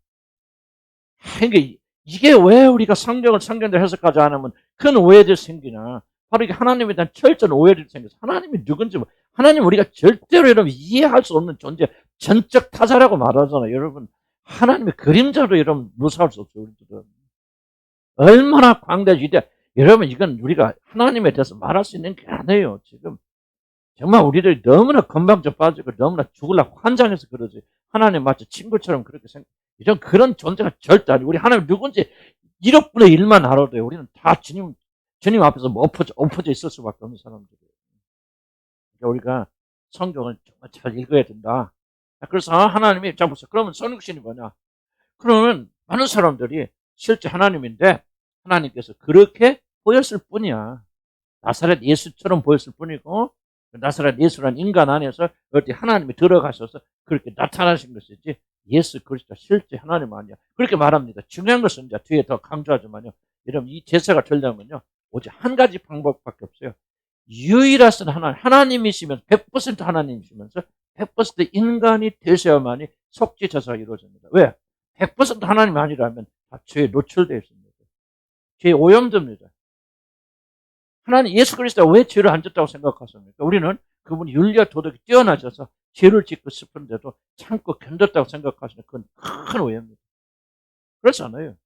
그러니까 이게 왜 우리가 성경을 성경대로 해석하지 않으면 큰 오해들이 생기나? 바로 이게 하나님에 대한 철저한 오해들이 생겨서 하나님이 누군지 하나님 우리가 절대로 여러분 이해할 수 없는 존재, 전적 타자라고 말하잖아요. 여러분 하나님의 그림자로 여러분 묘사할 수 없어요. 우리들은 얼마나 광대한 위대. 여러분 이건 우리가 하나님에 대해서 말할 수 있는 게 아니에요. 지금 정말 우리들이 너무나 건방져 빠지고 너무나 죽으려고 환장해서 그러지. 하나님 마치 친구처럼 그렇게 생각. 이런 그런 존재가 절대 아니고 우리 하나님 누군지 1억 분의 1만 알아도요. 우리는 다 주님 앞에서 뭐 엎어져 있을 수밖에 없는 사람들이에요. 그러니까 우리가 성경을 정말 잘 읽어야 된다. 그래서 하나님이 자 보세요. 그러면 선육신이 뭐냐? 그러면 많은 사람들이 실제 하나님인데 하나님께서 그렇게 보였을 뿐이야. 나사렛 예수처럼 보였을 뿐이고 나사렛 예수라는 인간 안에서 어디 하나님이 들어가셔서 그렇게 나타나신 것이지 예수 그리스도 실제 하나님 아니야. 그렇게 말합니다. 중요한 것은 이제 뒤에 더 강조하지만요. 여러분 이 제사가 되려면요. 오직 한 가지 방법밖에 없어요. 유일하신 하나님이시면서 100% 하나님이시면서 100% 인간이 되셔야만이 속죄 제사가 이루어집니다. 왜? 100% 하나님이 아니라면 다 죄에 노출되어 있습니다. 죄에 오염됩니다. 하나님 예수 그리스도가 왜 죄를 안 졌다고 생각하십니까? 우리는 그분이 윤리와 도덕이 뛰어나셔서 죄를 짓고 싶은데도 참고 견뎠다고 생각하시는 그건 큰 오해입니다. 그렇지 않아요.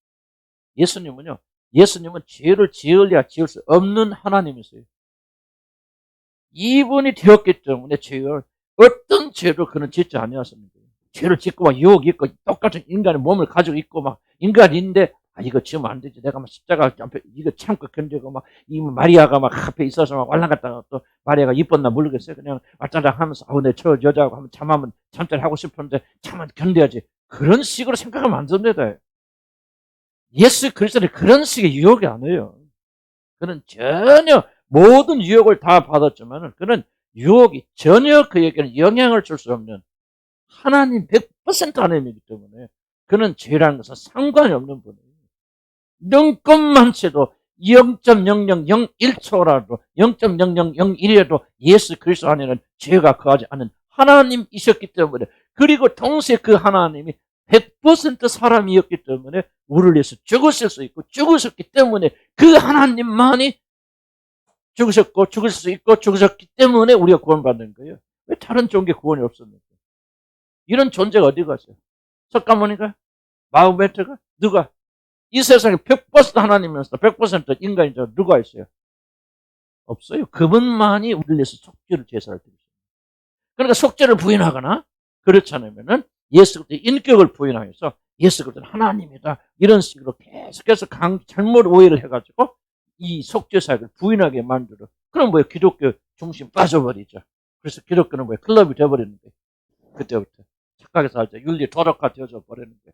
예수님은 죄를 지으려 지을 수 없는 하나님이세요. 이분이 되었기 때문에 어떤 죄를 그는 짓지 아니하십니다. 죄를 짓고 막 유혹이 있고 똑같은 인간의 몸을 가지고 있고 막 인간인데 이거 지으면 안 되지. 내가 막 십자가 앞에 이거 참고 견디고 막 이 마리아가 막 앞에 있어서 막 왈랑갔다가 또 마리아가 이뻤나 모르겠어요. 그냥 왔다락 하면서 내 저 여자하고 한번 참하면 참잘 하고 싶은데 참만 견뎌야지. 그런 식으로 생각하면 안 됩니다. 예수 그리스도는 그런 식의 유혹이 아니에요. 그는 전혀 모든 유혹을 다 받았지만 그는 유혹이 전혀 그에게는 영향을 줄 수 없는 하나님 100% 하나님이기 때문에 그는 죄라는 것은 상관이 없는 분이에요. 눈꼽만치도 0.0001초라도 0.0001이라도 예수 그리스도 안에는 죄가 거하지 않는 하나님이셨기 때문에 그리고 동시에 그 하나님이 100% 사람이었기 때문에 우리를 위해서 죽으실 수 있고 죽으셨기 때문에 그 하나님만이 죽으셨고 죽을 수 있고 죽으셨기 때문에 우리가 구원받는 거예요. 왜 다른 종교 구원이 없습니까? 이런 존재가 어디 갔어요? 석가모니가? 마호메트가? 누가? 이 세상에 100% 하나님이면서 100% 인간이죠. 누가 있어요? 없어요. 그분만이 우리를 위해서 속죄를 제사를 드리십니다. 그러니까 속죄를 부인하거나 그렇지 않으면은 예수 그리스도의 인격을 부인하여서 예수 그리스도는 하나님이다. 이런 식으로 계속해서 잘못 오해를 해가지고 이 속죄 사역을 부인하게 만들어. 그럼 뭐예요? 기독교 중심 빠져버리죠. 그래서 기독교는 뭐예요? 클럽이 되어버리는데 그때부터 착하게 살자. 윤리 도덕화 되어져 버리는데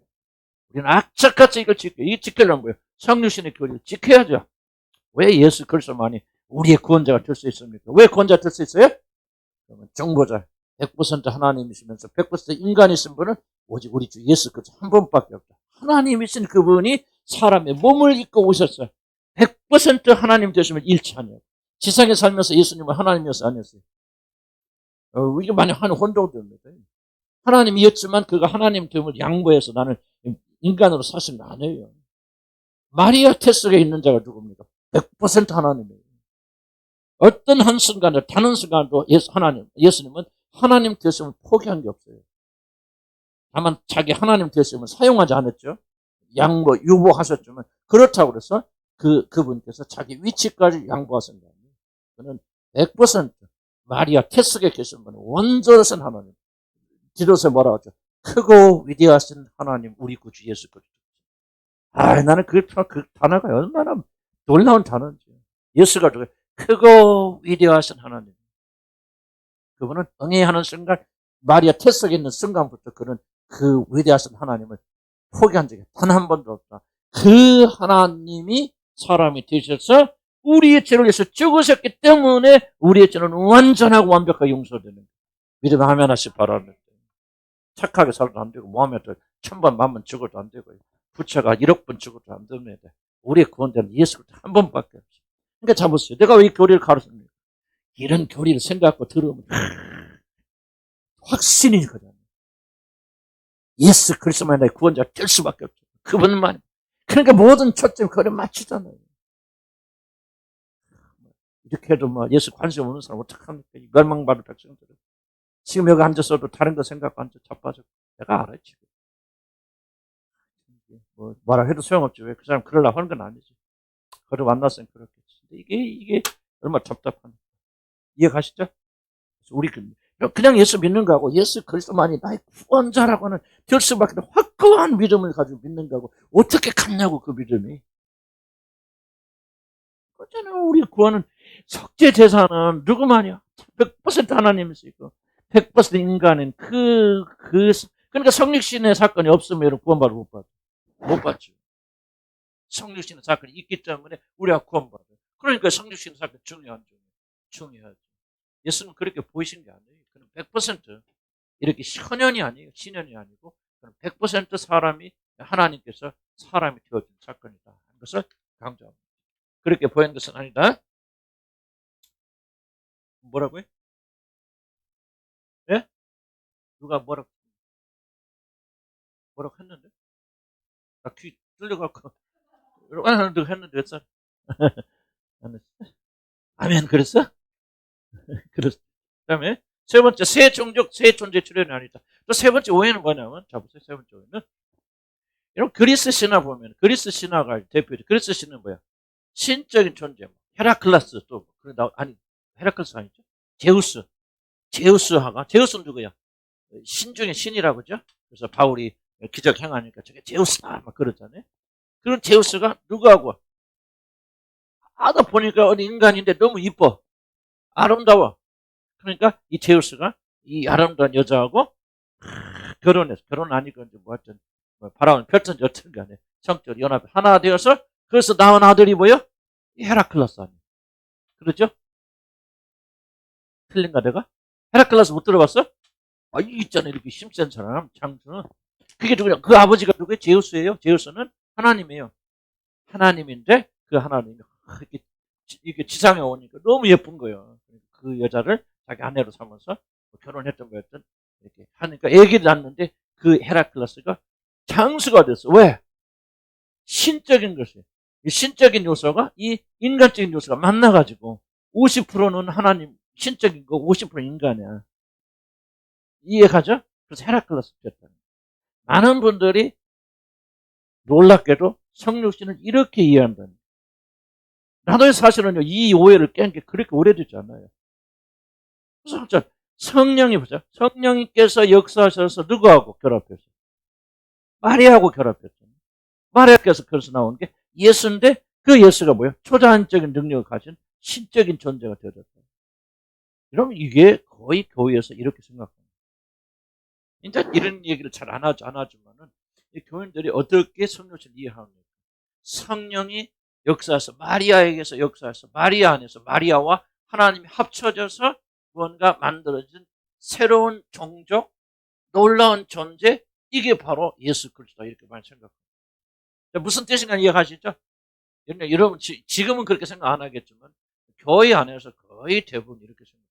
우리는 악착같이 이걸 지키려면 뭐예요? 성육신의 교리를 지켜야죠. 왜 예수 그리스도만이 우리의 구원자가 될 수 있습니까? 왜 구원자가 될 수 있어요? 그러면 정보자 100% 하나님이시면서 100% 인간이신 분은 오직 우리 주 예수 그리스도 한 분밖에 없다. 하나님이신 그분이 사람의 몸을 입고 오셨어요. 100% 하나님 되시면 일치 아니에요. 지상에 살면서 예수님은 하나님이었어 아니었어요? 이게 많이 하는 혼동됩니다. 하나님이었지만 그가 하나님 됨을 양보해서 나는 인간으로 사신 거 아니에요. 마리아 태 속에 있는 자가 누굽니까? 100% 하나님이에요. 어떤 한 순간에 단 한 순간도 예수님은 하나님 되심을 포기한 게 없어요. 다만 자기 하나님 되심을 사용하지 않았죠. 유보하셨지만 그렇다고 해서 그분께서 자기 위치까지 양보하신 거예요. 그는 100% 마리아 태 속에 계신 분은 원조로선 하나님. 뒤로서 뭐라고 하죠? 크고 위대하신 하나님 우리 구주 예수 그리스도. 나는 그 단어가 얼마나 놀라운 단어인지. 예수가 크고 위대하신 하나님. 그분은 응애하는 순간 마리아 태 속에 있는 순간부터 그는 그 위대하신 하나님을 포기한 적이 단 한 번도 없다. 그 하나님이 사람이 되셔서 우리의 죄를 위해서 죽으셨기 때문에 우리의 죄는 완전하고 완벽하게 용서되는 거예요. 믿음 하면 하시 바랍니다. 착하게 살아도 안 되고 모하면 1000번 만번 죽어도 안 되고요. 부처가 1억 번 죽어도 안 됩니다. 우리의 구원자는 예수 그리스도 한 번밖에 없어요. 그러니까 잡았어요. 내가 왜 교리를 가르쳤습니까? 이런 교리를 생각하고 들으면 확신이 거잖아요. 예수 그리스도만 나의 구원자가 될 수밖에 없죠. 그분만. 그러니까 모든 초점 그걸 맞추잖아요. 이렇게 해도 뭐 예수 관심 없는 사람 어떡합니까? 멸망받을 백성들은. 지금 여기 앉았어도 다른 거 생각하고 앉아 자빠져. 내가 알아요, 지금. 뭐라 해도 소용없지. 왜 그 사람 그러려고 하는 건 아니지. 그를 만났으면 그렇겠지. 이게 얼마나 답답한. 이해가시죠? 우리 그냥 예수 믿는 거하고 예수 그리스도만이 나의 구원자라고 하는 될 수밖에 없는 확고한 믿음을 가지고 믿는 거하고 어떻게 같냐고 그 믿음이. 그렇잖아요. 우리 구원은 속죄 제사는 누구만이야? 100% 하나님이서 있고 100% 인간은 그러니까 성육신의 사건이 없으면 구원받을 못 받죠. 성육신의 사건이 있기 때문에 우리가 구원받아요. 그러니까 성육신의 사건이 중요하죠. 예수는 그렇게 보이신 게 아니에요. 그는 100% 이렇게 현현이 아니에요. 신현이 아니고 100% 사람이 하나님께서 사람이 되어준 사건이다 하는 것을 강조합니다. 그렇게 보이는 것은 아니다. 뭐라고요? 예? 누가 뭐라고 했는데? 나 귀 뚫려갖고 누가 했는데 했어? 아멘 그랬어? 그랬어. 그다음에 세 번째 새 종족 새 존재 출현이 아니다. 또 세 번째 오해는 뭐냐면 자 보세요. 세 번째 오해는 여러분 그리스 신화 보면 그리스 신화가 대표죠. 그리스 신은 뭐야? 신적인 존재. 헤라클라스 또 아니 헤라클라스 아니죠? 제우스는 누구야? 신 중에 신이라고 그죠? 그래서 바울이 기적 행하니까 저게 제우스다 막 그러잖아요. 그런 제우스가 누구하고 하다 보니까 어디 인간인데 너무 이뻐 아름다워. 그러니까 이 제우스가 이 아름다운 여자하고 결혼해서 결혼 아니고 이제 뭐 하여튼 바라온 별천지 어떤 간에 성적 연합 하나 되어서 그래서 낳은 아들이 뭐요? 헤라클라스 아니에요. 그렇죠? 틀린가 내가? 헤라클라스 못 들어봤어? 아, 이 있잖아 이렇게 힘센 사람 장수는 그게 누구냐? 그 아버지가 누구예요? 제우스예요. 제우스는 하나님이에요. 하나님인데 그 하나님이 이렇게 지상에 오니까 너무 예쁜 거예요. 그 여자를 자기 아내로 삼아서 결혼했던 거였던 이렇게 하니까 애기를 낳는데 그 헤라클라스가 장수가 됐어. 왜? 신적인 것이 신적인 요소가 이 인간적인 요소가 만나가지고 50%는 하나님 신적인 거 50% 인간이야. 이해가죠? 그래서 헤라클라스 됐다. 많은 분들이 놀랍게도 성육신을 이렇게 이해한다는. 나도 사실은요, 이 오해를 깬 게 그렇게 오래되지 않아요. 그래서 성령이 보자. 성령님께서 역사하셔서 누구하고 결합했어요? 마리아하고 결합했잖아요. 마리아께서 그래서 나온 게 예수인데 그 예수가 뭐예요? 초자연적인 능력을 가진 신적인 존재가 되었다. 그러면 이게 거의 교회에서 이렇게 생각합니다. 이제 이런 얘기를 잘 안 하지만은 교인들이 어떻게 성령을 이해하느냐. 성령이 역사해서 마리아에게서 역사해서 마리아 안에서 마리아와 하나님이 합쳐져서 무언가 만들어진 새로운 종족, 놀라운 존재, 이게 바로 예수 그리스도다 이렇게 많이 생각합니다. 무슨 뜻인가 이해하시죠? 여러분 지금은 그렇게 생각 안 하겠지만 교회 안에서 거의 대부분 이렇게 생각합니다.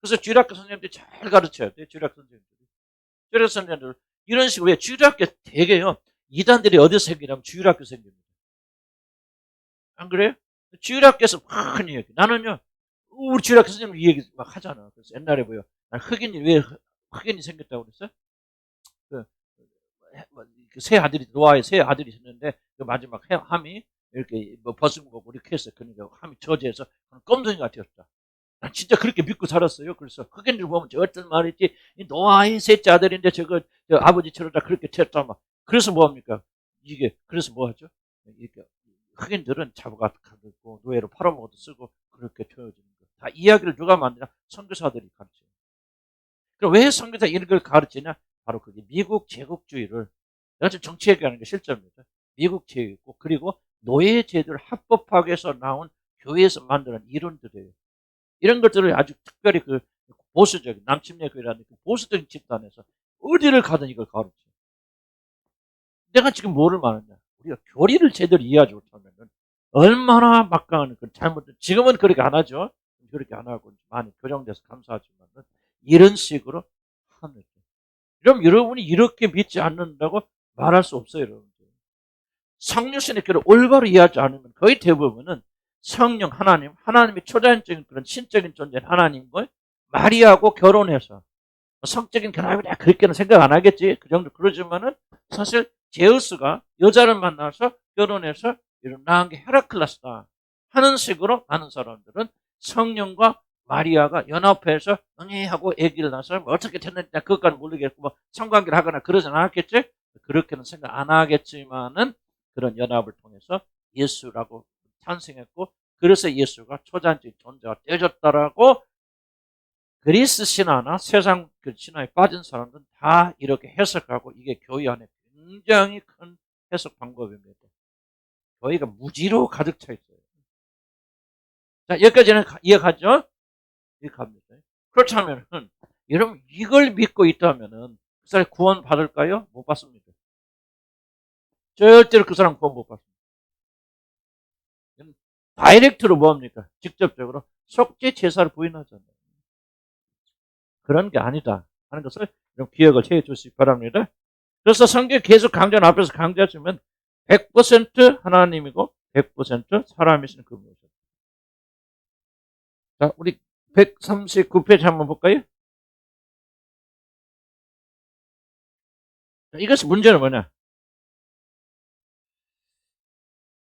그래서 주일학교 선생님들이 잘 가르쳐야 돼요. 주일학교 선생님들 이런 식으로 왜 주일학교 되게요. 이단들이 어디서 생기냐면 주일학교 생깁니다. 안 그래요? 주일학교에서 막 얘기. 나는요, 우리 주일학교 선생님 이 얘기 막 하잖아. 그래서 옛날에 뭐요? 왜 흑인이 생겼다고 그랬어요? 새 아들이, 노아의 새 아들이 있었는데, 그 마지막 함이 이렇게 뭐 벗은 거고 이렇게 했어. 그러니까 함이 저지해서 껌둥이가 되었다. 난 진짜 그렇게 믿고 살았어요. 그래서 흑인들 보면 저 어떤 말이지, 노아의 셋째 아들인데 저거 아버지처럼 다 그렇게 됐다. 막. 그래서 뭐합니까? 그래서 뭐 하죠? 이렇게 흑인들은 잡아가고 노예로 팔아먹어도 쓰고 그렇게 표현해주는 거. 다 이야기를 누가 만드냐? 선교사들이 가르쳐요. 그럼 왜 선교사 이런 걸 가르치냐? 바로 그게 미국 제국주의를 내가 지금 정치 얘기하는 게 실제입니다. 미국 제국 그리고 노예 제도를 합법화하기 위해서 나온 교회에서 만드는 이론들이에요. 이런 것들을 아주 특별히 그 보수적인 남침례교회라는 그 보수적인 집단에서 어디를 가든 이걸 가르쳐요. 내가 지금 뭐를 말하냐? 우리가 교리를 제대로 이해하지 못하면 얼마나 막강한 그 잘못, 지금은 그렇게 안 하죠. 그렇게 안 하고 많이 교정돼서 감사하지만 이런 식으로 하는 거예요. 그럼 여러분이 이렇게 믿지 않는다고 말할 수 없어요, 여러분들. 성령신의 교를 올바로 이해하지 않으면 거의 대부분은 성령 하나님, 하나님의 초자연적인 그런 신적인 존재인 하나님과 마리아하고 결혼해서 성적인 결합이다 그렇게는 생각 안 하겠지. 그 정도 그러지만은 사실 제우스가 여자를 만나서 결혼해서 이런 낳은 게 헤라클라스다 하는 식으로 많은 사람들은 성령과 마리아가 연합해서 응애하고 아기를 낳아서 뭐 어떻게 됐는지 그것까지 모르겠고 뭐 성관계를 하거나 그러진 않았겠지. 그렇게는 생각 안 하겠지만은 그런 연합을 통해서 예수라고 탄생했고 그래서 예수가 초자연적인 존재가 되어졌다라고 그리스 신화나 세상 그 신화에 빠진 사람들은 다 이렇게 해석하고 이게 교회 안에 굉장히 큰 해석 방법입니다. 교회가 무지로 가득 차 있어요. 자, 여기까지는 이해가죠? 이해갑니다. 그렇다면 여러분 이걸 믿고 있다면은 그 사람이 구원 받을까요? 못 받습니다. 절대로 그 사람 구원 못 받습니다. 다이렉트로 뭡니까? 직접적으로 속죄 제사를 부인하잖아요. 그런 게 아니다 하는 것을 좀 기억을 해 주시기 바랍니다. 그래서 성경 계속 강조는 앞에서 강조했지만 100% 하나님이고 100% 사람이신 그분이죠. 자, 우리 139페이지 한번 볼까요? 이것의 문제는 뭐냐?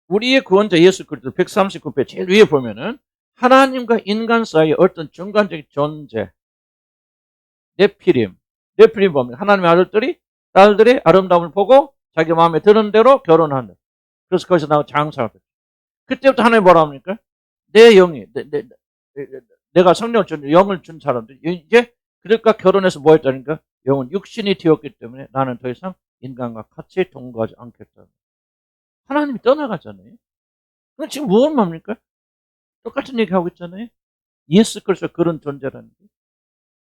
우리의 구원자 예수 그리스도 139페이지 제일 위에 보면은 하나님과 인간 사이의 어떤 중간적인 존재, 네피림 보면 하나님의 아들들이 딸들의 아름다움을 보고 자기 마음에 드는 대로 결혼한다. 그래서 거기서 나온 장사가 됐죠. 그때부터 하나님 뭐라 합니까? 내 영이 내가 성령을 준 영을 준 사람들 이제 그들과 결혼해서 뭐 했다니까? 영은 육신이 되었기 때문에 나는 더 이상 인간과 같이 동거하지 않겠다. 하나님이 떠나갔잖아요. 그럼 지금 무엇 맙니까? 똑같은 얘기하고 있잖아요. 예수 그리스도 그런 존재라는 게.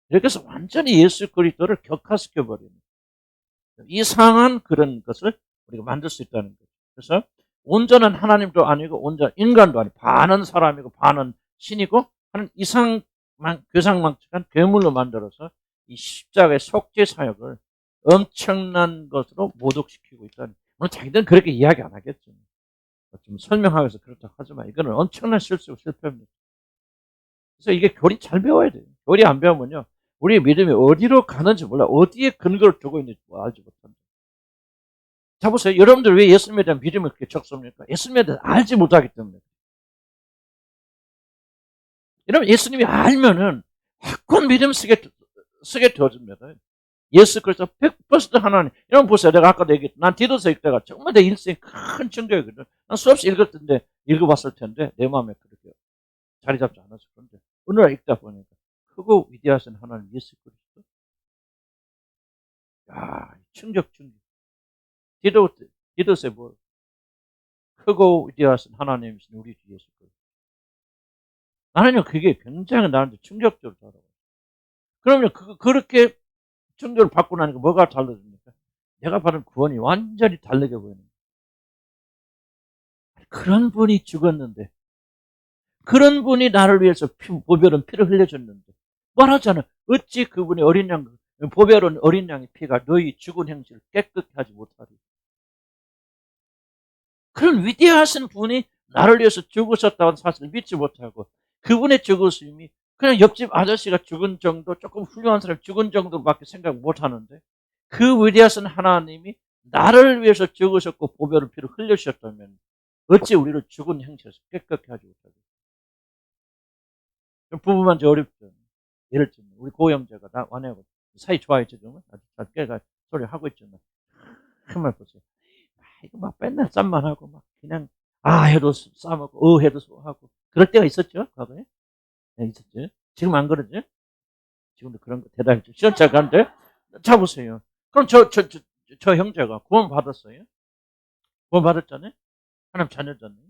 이렇게 해서 완전히 예수 그리스도를 격화시켜버리는 이상한 그런 것을 우리가 만들 수 있다는 거죠. 그래서 온전한 하나님도 아니고 온전한 인간도 아니고 반은 사람이고 반은 신이고 하는 괴상망측한 괴물로 만들어서 이 십자가의 속죄 사역을 엄청난 것으로 모독시키고 있다는. 물론 자기들은 그렇게 이야기 안 하겠죠. 좀 설명하기 위해서 그렇다고 하지만 이거는 엄청난 실수고 실패입니다. 그래서 이게 교리 잘 배워야 돼요. 교리 안 배우면요. 우리의 믿음이 어디로 가는지 몰라. 어디에 근거를 두고 있는지 알지 못합니다. 자, 보세요. 여러분들 왜 예수님에 대한 믿음이 그렇게 적습니까? 예수님에 대해서 알지 못하기 때문에. 여러분, 예수님이 알면은 확고한 믿음 쓰게 되어집니다. 예수 그리스도 100% 하나님. 여러분 보세요. 내가 아까도 얘기했던 난 디도서 읽다가 정말 내 인생에 큰 충격이거든. 난 수없이 읽어봤을 텐데 내 마음에 그렇게 자리 잡지 않았을 건데 어느 날 읽다 보니까 크고 위대하신 하나님 예수 그리스도. 야, 충격. 디도서에 뭐 크고 위대하신 하나님이신 우리 주 예수 그리스도. 나는요 그게 굉장히 나한테 충격적으로 다가와요. 그러면 그렇게 충격을 받고 나니까 뭐가 달라집니까? 내가 받은 구원이 완전히 다르게 보이는 거예요. 그런 분이 죽었는데 그런 분이 나를 위해서 보배로운 피를 흘려줬는데 말하잖아. 어찌 그분이 보배로운 어린 양의 피가 너희 죽은 행실을 깨끗게 하지 못하리. 그런 위대하신 분이 나를 위해서 죽으셨다는 사실을 믿지 못하고 그분의 죽으심이 그냥 옆집 아저씨가 죽은 정도, 조금 훌륭한 사람이 죽은 정도밖에 생각 못하는데 그 위대하신 하나님이 나를 위해서 죽으셨고 보배로운 피를 흘려주셨다면 어찌 우리를 죽은 행실에서 깨끗게 하지 못하겠어요? 부부만 저 어렵죠. 예를 들면 우리 고형제가 나 완하고 사이 좋아요 지금은 아주 잘 깨가 소리 하고 있지만 정말 보세요. 이거 막 맨날 쌈만 하고 막 그냥 해도 싸먹고 해도 하고 그럴 때가 있었죠 과거에. 네, 있었죠. 지금 안 그러죠? 지금도 그런 거 대단히 시원찮은데 자 보세요. 그럼 저 형제가 구원 받았어요. 구원 받았잖아요. 하나님 자녀잖아요.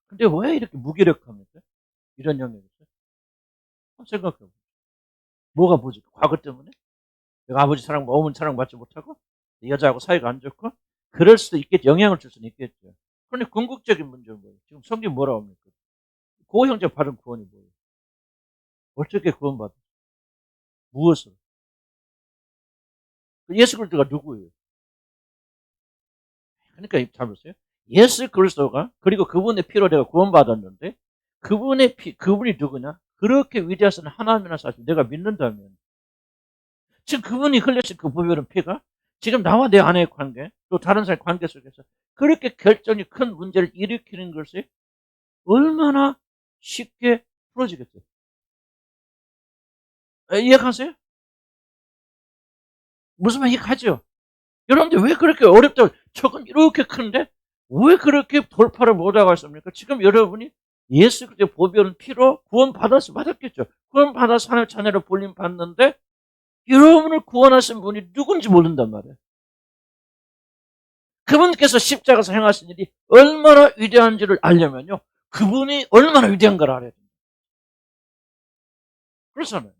근데 왜 이렇게 무기력합니까? 이런 영역이 있어요. 생각해보세요. 뭐가 뭐지? 과거 때문에? 내가 아버지 사랑, 어머니 사랑 받지 못하고 여자하고 사이가 안 좋고 그럴 수도 있겠죠. 영향을 줄 수는 있겠죠. 그런데 궁극적인 문제는 뭐예요? 지금 성경이 뭐라고 합니까? 고 형제 받은 구원이 뭐예요? 어떻게 구원받았어요? 무엇을? 예수 그리스도가 누구예요? 그러니까 잘 보세요. 예수 그리스도가 그리고 그분의 피로 내가 구원받았는데 그분의 피, 그분이 누구냐? 그렇게 위대하신 하나님이라는 사실 내가 믿는다면 지금 그분이 흘려신 그 보혈은 피가 지금 나와 내 아내의 관계 또 다른 사람의 관계 속에서 그렇게 결정이 큰 문제를 일으키는 것이 얼마나 쉽게 풀어지겠어요. 이해가세요? 무슨 말 이해가죠? 여러분들 왜 그렇게 어렵다고 저건 이렇게 큰데 왜 그렇게 돌파를 못하고 있습니까? 지금 여러분이 예수 그리스도의 보혈은 피로 받았겠죠. 구원받아서 하나님의 자녀로 불림 받는데 여러분을 구원하신 분이 누군지 모른단 말이에요. 그분께서 십자가에서 행하신 일이 얼마나 위대한지를 알려면요. 그분이 얼마나 위대한가를 알아야 됩니다. 그렇잖아요.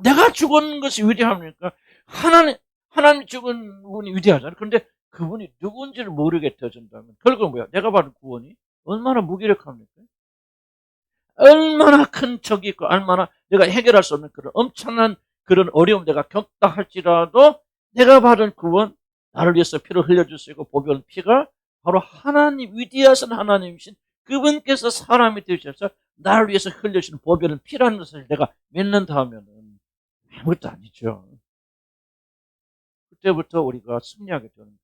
내가 죽은 것이 위대합니까? 하나님 죽은 분이 위대하잖아요. 그런데 그분이 누군지를 모르게 되어진다면 결국은 뭐야? 내가 받은 구원이 얼마나 무기력합니까? 얼마나 큰 적이 있고 얼마나 내가 해결할 수 없는 그런 엄청난 그런 어려움 내가 겪다 할지라도 내가 받은 구원 나를 위해서 피를 흘려주시고 보혈 피가 바로 하나님 위대하신 하나님이신 그분께서 사람이 되셔서 나를 위해서 흘려주신 보혈은 피라는 것을 내가 믿는다 하면은 아무것도 아니죠. 그때부터 우리가 승리하게 되는 거예요.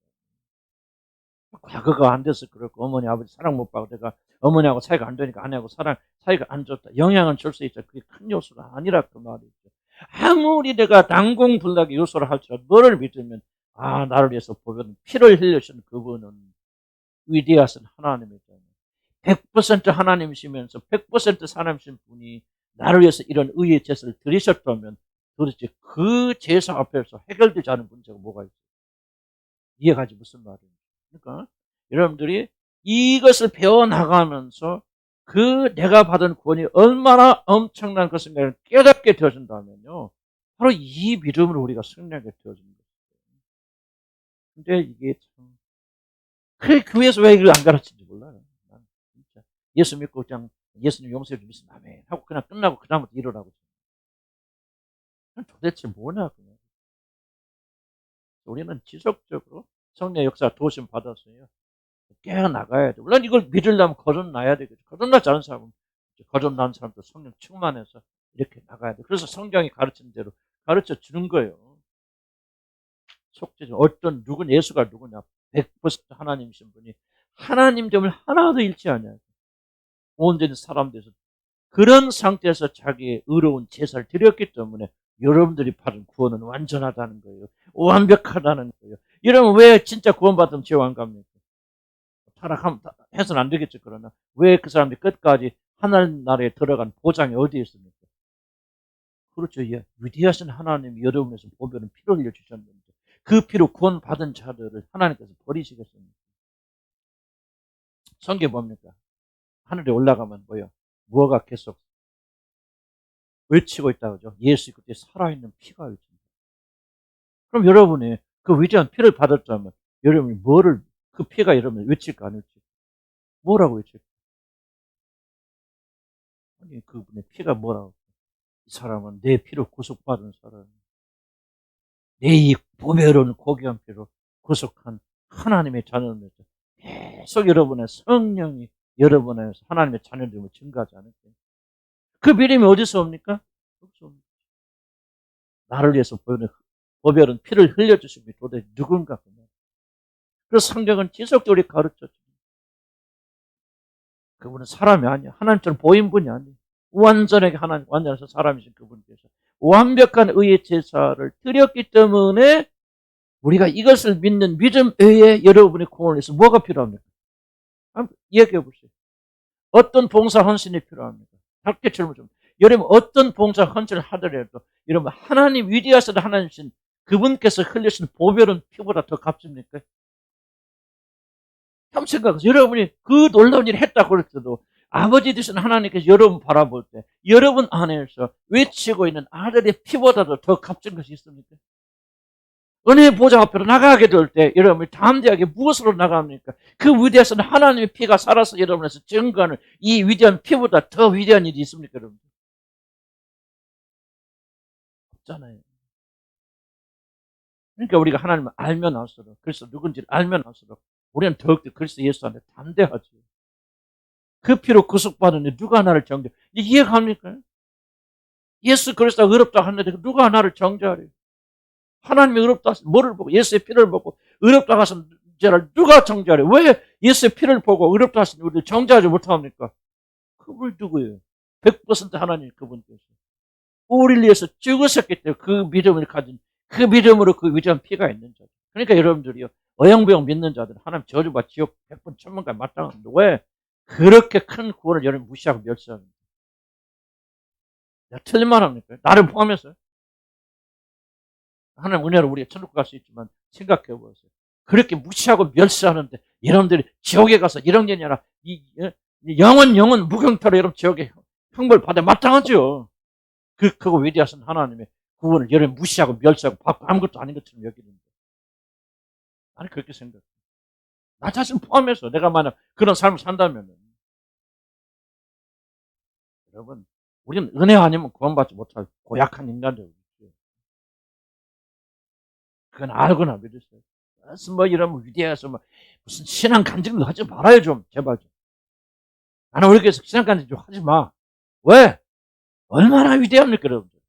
과거가 안 돼서 그렇고 어머니 아버지 사랑 못 받고 내가 어머니하고 사이가 안 되니까 아내하고 사이가 안 좋다. 영향은 줄 수 있죠. 그게 큰 요소가 아니라 그 말이죠. 아무리 내가 난공불락의 요소를 할지라도 너를 믿으면 나를 위해서 보면 피를 흘려주신 그분은 위대하신 하나님이잖아요. 100% 하나님이시면서 100% 사람이신 분이 나를 위해서 이런 의의 제사를 드리셨다면 도대체 그 제사 앞에서 해결되지 않은 문제가 뭐가 있어요? 이해가지 무슨 말이에요? 그러니까 여러분들이 이것을 배워나가면서 그 내가 받은 구원이 얼마나 엄청난 것인가를 깨닫게 되어진다면요. 바로 이 믿음으로 우리가 승리하게 되어지는 거예요. 근데 이게 참, 그 교회에서 왜 이걸 안 가르치는지 몰라요. 난 진짜 예수 믿고 그냥 예수님 용서해 주 믿으면 아멘 하고 그냥 끝나고 그다음부터 이러라고. 도대체 뭐냐 그냥. 우리는 지속적으로 성령 역사 도심 받았어요. 깨어나가야 돼. 물론 이걸 믿으려면 거듭나야 되겠죠. 거듭나지 않은 사람은 거듭난 사람도 성령 충만해서 이렇게 나가야 돼. 그래서 성경이 가르친 대로 가르쳐 주는 거예요. 속죄죠. 누군 예수가 누구냐? 100% 하나님이신 분이 하나님 점을 하나도 잃지 않아요. 온전히 사람 돼서 그런 상태에서 자기의 의로운 제사를 드렸기 때문에 여러분들이 받은 구원은 완전하다는 거예요. 완벽하다는 거예요. 여러분 왜 진짜 구원받으면 지옥 안 갑니까? 타락하면 해서는 안 되겠죠. 그러나 왜 그 사람들이 끝까지 하나님 나라에 들어간 보장이 어디에 있습니까? 그렇죠. 예. 위대하신 하나님이 여러분에서 보배는 피를 흘려주셨는데 그 피로 구원받은 자들을 하나님께서 버리시겠습니까? 성경에 뭡니까? 하늘에 올라가면 뭐요? 무엇가 계속 외치고 있다 그죠? 예수 그때 살아있는 피가 외칩니다. 그럼 여러분이 그 위대한 피를 받았다면 여러분이 그 피가 여러분을 외칠까 안 외칠까? 뭐라고 외칠까? 아니 그분의 피가 뭐라고? 이 사람은 내 피로 구속받은 사람, 내 이 보배로운 고귀한 피로 구속한 하나님의 자녀입니다. 계속 여러분의 성령이 여러분의 하나님의 자녀됨을 증가하지 않을까요? 그 믿음이 어디서 옵니까? 나를 위해서 보배로운 피를 흘려주신 분이 도대체 누군가? 그래서 성경은 지속적으로 가르쳐줍니다. 그분은 사람이 아니야. 하나님처럼 보인 분이 아니에요. 완전하게 하나님, 완전해서 사람이신 그분께서 완벽한 의의 제사를 드렸기 때문에 우리가 이것을 믿는 믿음 외에 여러분의 구원을 위해서 뭐가 필요합니까? 한번 얘기해 보세요. 어떤 봉사 헌신이 필요합니까? 밝게 질문 좀. 여러분 어떤 봉사 헌신을 하더라도 여러분 하나님 위대하신 하나님이신 그분께서 흘리신 보혈은 피보다 더 값집니까? 한번 생각하세요. 여러분이 그 놀라운 일을 했다고 그럴 때도 아버지 되신 하나님께서 여러분 바라볼 때 여러분 안에서 외치고 있는 아들의 피보다도 더 값진 것이 있습니까? 은혜의 보좌 앞으로 나가게 될 때 여러분이 담대하게 무엇으로 나갑니까? 그 위대에서는 하나님의 피가 살아서 여러분에서 증거하는 이 위대한 피보다 더 위대한 일이 있습니까, 여러분? 없잖아요. 그러니까 우리가 하나님을 알면 알수록, 그래서 누군지를 알면 알수록 우리는 더욱더 그리스도 예수 안에 담대하죠. 그 피로 구속받으니 누가 나를 정죄? 이해갑니까? 예수 그리스도가 의롭다 하는데 누가 나를 정죄하리? 하나님이 의롭다 하신 뭐를 보고 예수의 피를 보고 의롭다 하신 자를 누가 정죄하리? 왜 예수의 피를 보고 의롭다 하신 우리를 정죄하지 못합니까? 그분 누구예요? 100% 하나님 그분께서 우리를 위해서 죽으셨기 때문에 그 믿음을 가진 그 믿음으로 그 위대한 피가 있는 자들. 그러니까 여러분들이요 어영부영 믿는 자들 하나님 저주와 지옥 100번 천번까지 마땅한데 왜 그렇게 큰 구원을 여러분 무시하고 멸시합니까? 틀린 말 합니까? 나를 포함해서 하나님 은혜로 우리가 천국 갈 수 있지만 생각해 보세요. 그렇게 무시하고 멸시하는데 여러분들이 지옥에 가서 1학년이 아니라 영원 무경태로 여러분 지옥에 형벌 받아 마땅하죠. 그거 위대하신 하나님의 구원을 여러분 무시하고 멸시하고 받고 아무것도 아닌 것처럼 여기는데 나는 그렇게 생각해요. 나 자신 포함해서 내가 만약 그런 삶을 산다면 여러분 우리는 은혜 아니면 구원받지 못할 고약한 인간들이죠. 그건 알거나 믿으세요. 무슨 뭐 이런 위대해서 뭐 무슨 신앙 간증도 하지 말아요 좀 제발 좀. 나는 우리 교회에서 신앙 간증 좀 하지 마. 왜? 얼마나 위대합니까 여러분들.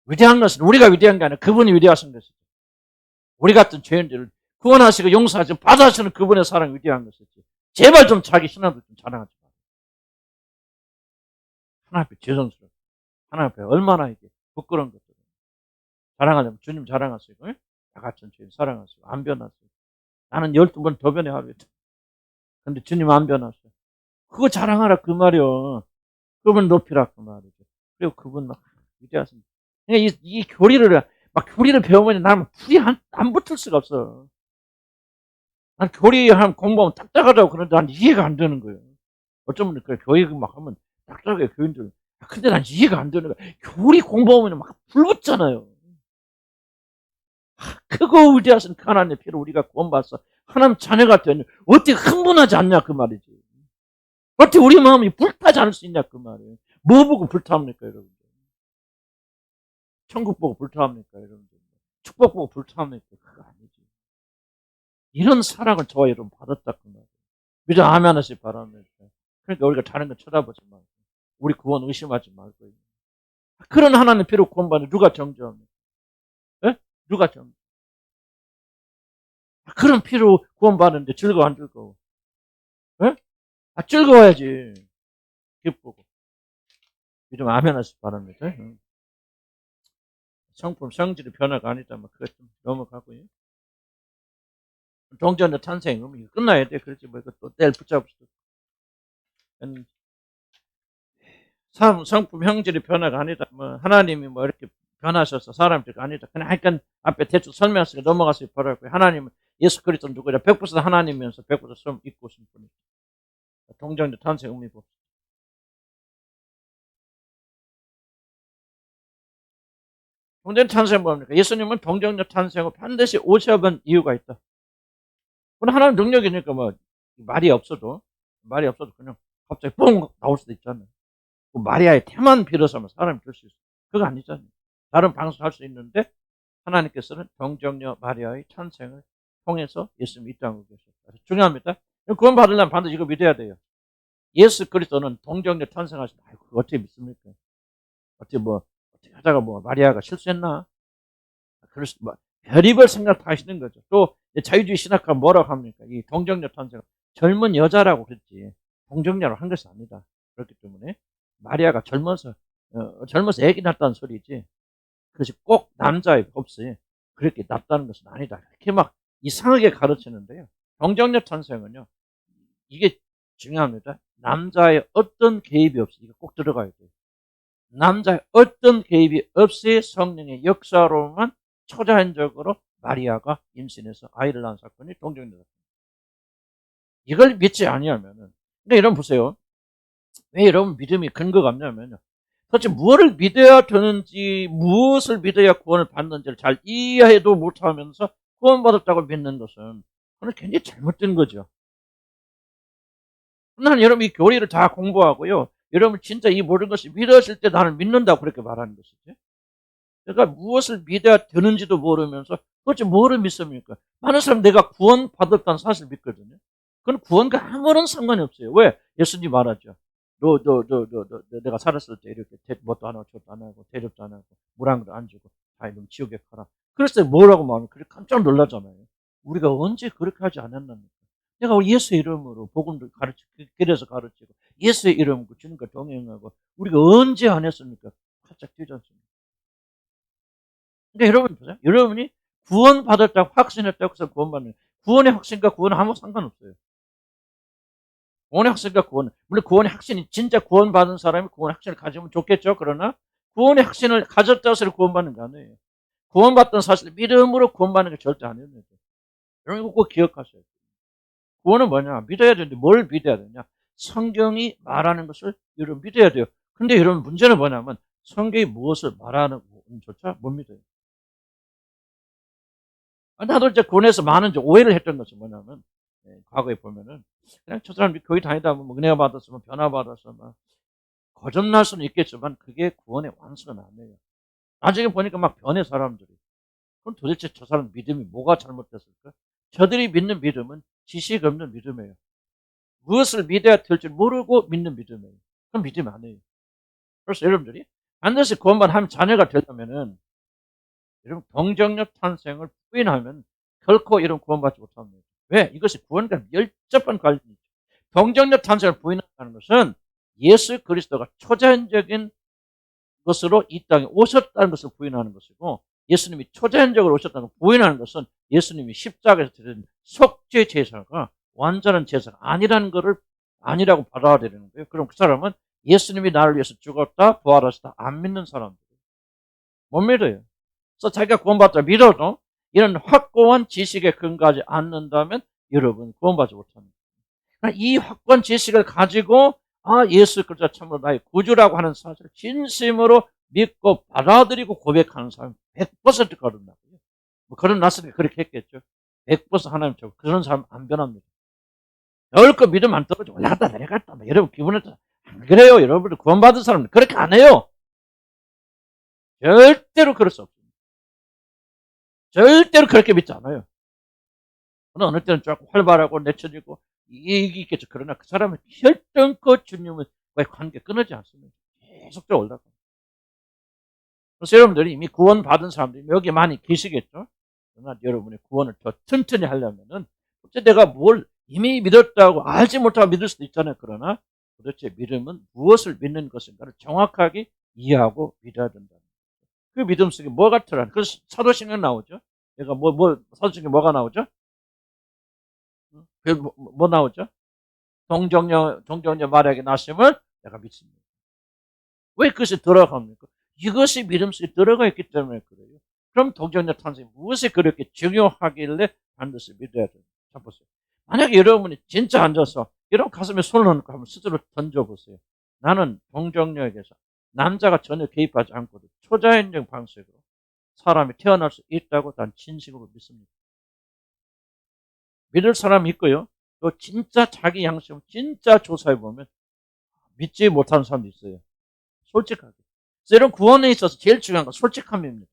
위대한 것은 우리가 위대한 게 아니라 그분이 위대하신 것이죠. 우리 같은 죄인들을 구원하시고 용서하시고 받아주시는 그분의 사랑이 위대한 것이지. 제발 좀 자기 신앙도 좀 자랑하지 마. 하나님 앞에 죄송스러워. 하나님 앞에 얼마나 이게 부끄러운 것들. 자랑하려면 주님 자랑하시고 다 같은 죄인 사랑하시고 안 변하시고 나는 12번 더 변해 하루에. 근데 주님 안 변하셔. 그거 자랑하라 그 말이요. 그분 높이라 그 말이죠. 그리고 그분 막 위대하십니다. 그러니까 이 교리를 배우면 나는 풀이 안 붙을 수가 없어. 난 교리 한 공부하면 딱딱하다고 그러는데 난 이해가 안 되는 거예요. 어쩌면 그 교회 막 하면 딱딱하게 교인들. 근데 난 이해가 안 되는 거야. 교리 공부하면 막 불붙잖아요. 크고 위대하신 하나님의 피로 우리가 구원받아서 하나님 자녀가 되는 어떻게 흥분하지 않냐 그 말이지. 어떻게 우리 마음이 불타지 않을 수 있냐 그 말이에요. 뭐 보고 불타합니까 여러분들? 천국 보고 불타합니까 여러분들? 축복 보고 불타합니까? 그거 아니지. 이런 사랑을 저와 여러분 받았다 그 말이에요. 믿어 아멘 하시기 바랍니다. 그러니까 우리가 다른 거 쳐다보지 말고 우리 구원 의심하지 말고 그런 하나님 피로 구원받는 누가 정죄합니까? 예? 누가 정죄? 그런 피로 구원받는데 즐거워 안 즐거워? 예? 즐거워야지. 기쁘고. 믿음 아멘 하시기 바랍니다. 성품 성질의 변화가 아니다면 그것 좀 넘어가고요. 동전의 탄생 이거 끝나야 돼. 그렇지 뭐 이거 또 뗄 붙잡을 수도. 성품 형질의 변화가 아니다. 뭐 하나님이 뭐 이렇게 변하셔서 사람들이 아니다. 그냥 하여간 앞에 대충 설명하시고 넘어가시기 바라고요. 하나님은 예수 그리스도 누구냐? 100% 하나님이면서 100% 좀 있고 오신 분이죠. 동정의 탄생 의미 봅시다. 동정의 탄생 뭡니까? 예수님은 동정의 탄생을 반드시 오셔본 이유가 있다. 그건 하나님 능력이니까 뭐 말이 없어도 그냥 갑자기 뽕 나올 수도 있잖아요. 그 마리아의 태만 빌어서면 사람이 될 수 있어요. 그거 아니잖아요. 다른 방송할 수 있는데 하나님께서는 동정녀 마리아의 탄생을 통해서 예수님이 이 땅에 계셨다. 중요합니다. 구원 받으려면 반드시 이거 믿어야 돼요. 예수 그리스도는 동정녀 탄생하신다. 그거 어떻게 믿습니까? 어떻게 하다가 마리아가 실수했나? 그럴 수, 별의별 생각 다 하시는 거죠. 또 자유주의 신학가 뭐라고 합니까? 이 동정녀 탄생 젊은 여자라고 그랬지 동정녀로 한 것이 아니다. 그렇기 때문에 마리아가 젊어서 애기 낳았다는 소리지. 그것이 꼭 남자의 법칙이 그렇게 낳았다는 것은 아니다. 이렇게 막 이상하게 가르치는데요. 동정녀 탄생은요. 이게 중요합니다. 남자의 어떤 개입이 없이 이거 꼭 들어가야 돼요. 남자의 어떤 개입이 없이 성령의 역사로만 초자연적으로 마리아가 임신해서 아이를 낳은 사건이 동정녀 사건. 이걸 믿지 아니하면은 근데 여러분 보세요. 왜 여러분 믿음이 근거가 없냐면요. 도대체 무엇을 믿어야 되는지, 무엇을 믿어야 구원을 받는지를 잘 이해도 못하면서 구원받았다고 믿는 것은 그건 굉장히 잘못된 거죠. 나는 여러분 이 교리를 다 공부하고요. 여러분 진짜 이 모든 것이 믿어질 때 나는 믿는다고 그렇게 말하는 것이지. 그러니까 무엇을 믿어야 되는지도 모르면서 도대체 뭐를 믿습니까? 많은 사람 내가 구원받았다는 사실을 믿거든요. 그건 구원과 아무런 상관이 없어요. 왜? 예수님 말하죠. 내가 살았을 때 이렇게 뭣도 안 하고 저것도 안 하고 대접도 안 하고 물 한 그릇 안 주고 다 이놈 지옥에 가라. 그랬을 때 뭐라고 말하면 그렇게 깜짝 놀라잖아요. 우리가 언제 그렇게 하지 않았습니까? 내가 우리 예수의 이름으로 복음도 가르치고 길에서 가르치고 예수의 이름으로 주님과 동행하고 우리가 언제 안 했습니까? 활짝 뛰지 않습니까? 그러니까 여러분 보세요. 여러분이 구원받았다고 확신했다고 해서 구원받는 구원의 확신과 구원은 아무 상관없어요. 구원의 확신과 구원, 물론 구원의 확신이 진짜 구원받은 사람이 구원의 확신을 가지면 좋겠죠. 그러나 구원의 확신을 가졌다고 해서 구원받는 게 아니에요. 구원받던 사실 믿음으로 구원받는 게 절대 아닙니다. 여러분 이거 꼭 기억하셔야 돼요. 구원은 뭐냐? 믿어야 되는데 뭘 믿어야 되냐? 성경이 말하는 것을 여러분 믿어야 돼요. 근데 여러분 문제는 뭐냐면 성경이 무엇을 말하는 것조차 못 믿어요. 나도 이제 구원에서 많은 오해를 했던 것은 뭐냐면 과거에 보면은 그냥 저 사람이 교회 다니다 보면 은혜가 받았으면 변화 받았으면 거듭날 수는 있겠지만 그게 구원의 완성은 아니에요. 나중에 보니까 막 변해 사람들이. 그럼 도대체 저 사람 믿음이 뭐가 잘못됐을까? 저들이 믿는 믿음은 지식 없는 믿음이에요. 무엇을 믿어야 될지 모르고 믿는 믿음이에요. 그건 믿음이 아니에요. 그래서 여러분들이 반드시 구원받은 자녀가 되려면은 여러분 동정력 탄생을 부인하면 결코 이런 구원받지 못합니다. 왜? 이것이 구원과 밀접한 관련이 있죠. 동정력 탄생을 부인한다는 것은 예수 그리스도가 초자연적인 것으로 이 땅에 오셨다는 것을 부인하는 것이고 예수님이 초자연적으로 오셨다는 것을 부인하는 것은 예수님이 십자가에서 드린 속죄 제사가 완전한 제사가 아니라는 것을 아니라고 받아들이는 거예요. 그럼 그 사람은 예수님이 나를 위해서 죽었다 부활하셨다 안 믿는 사람들 못 믿어요. 그래서 자기가 구원받다 믿어도 이런 확고한 지식에 근거하지 않는다면 여러분 구원받지 못합니다. 이 확고한 지식을 가지고 예수 그리스도가 참으로 나의 구주라고 하는 사실을 진심으로 믿고 받아들이고 고백하는 사람은 100% 거듭나고요. 뭐 거듭났으니까 그렇게 했겠죠. 100% 하나님 저 그런 사람 안 변합니다. 결코 믿음 안 떨어져 올라갔다 내려갔다 여러분 기분에 안 그래요. 여러분들 구원받은 사람은 그렇게 안 해요. 절대로 그럴 수 없습니다. 절대로 그렇게 믿지 않아요. 어느 때는 조금 활발하고 내쳐지고 이익이 있겠죠. 그러나 그 사람은 결정코 주님과의 관계 끊어지 않습니다. 계속적으로 올라가요. 그래서 여러분들이 이미 구원받은 사람들이 여기 많이 계시겠죠. 그러나 여러분의 구원을 더 튼튼히 하려면은 도대체 내가 뭘 이미 믿었다고 알지 못하고 믿을 수도 있잖아요. 그러나 도대체 믿음은 무엇을 믿는 것인가를 정확하게 이해하고 믿어야 된다. 그 믿음 속에 뭐가 들어가는 그래서 사도신경 나오죠. 내가 사도신경 뭐가 나오죠? 뭐 나오죠? 동정녀 마리아에게 낳으심을 내가 믿습니다. 왜 그것이 들어갑니까? 이것이 믿음 속에 들어가 있기 때문에 그래요. 그럼 동정녀 탄생이 무엇이 그렇게 중요하길래 반드시 믿어야 돼요? 자 보세요. 만약에 여러분이 진짜 앉아서 여러분 가슴에 손을 얹고 한번 스스로 던져보세요. 나는 동정녀에게서 남자가 전혀 개입하지 않고도 초자연적 방식으로 사람이 태어날 수 있다고 난 진심으로 믿습니다. 믿을 사람이 있고요. 또 진짜 자기 양심 진짜 조사해보면 믿지 못하는 사람도 있어요. 솔직하게. 그래서 이런 구원에 있어서 제일 중요한 건 솔직함입니다.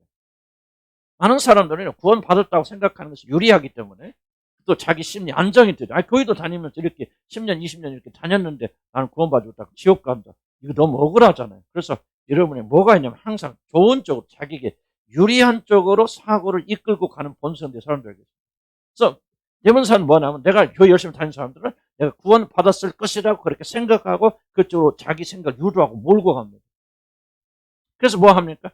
많은 사람들은 구원 받았다고 생각하는 것이 유리하기 때문에 또 자기 심리 안정이 되죠. 교회도 다니면서 이렇게 10년, 20년 이렇게 다녔는데 나는 구원받았다고 지옥 간다. 이거 너무 억울하잖아요. 그래서 여러분이 뭐가 있냐면 항상 좋은 쪽으로 자기에게 유리한 쪽으로 사고를 이끌고 가는 본성의 사람들에게. 그래서 대문사는 뭐냐면 내가 교회 열심히 다니는 사람들은 내가 구원 받았을 것이라고 그렇게 생각하고 그쪽으로 자기 생각을 유도하고 몰고 갑니다. 그래서 뭐 합니까?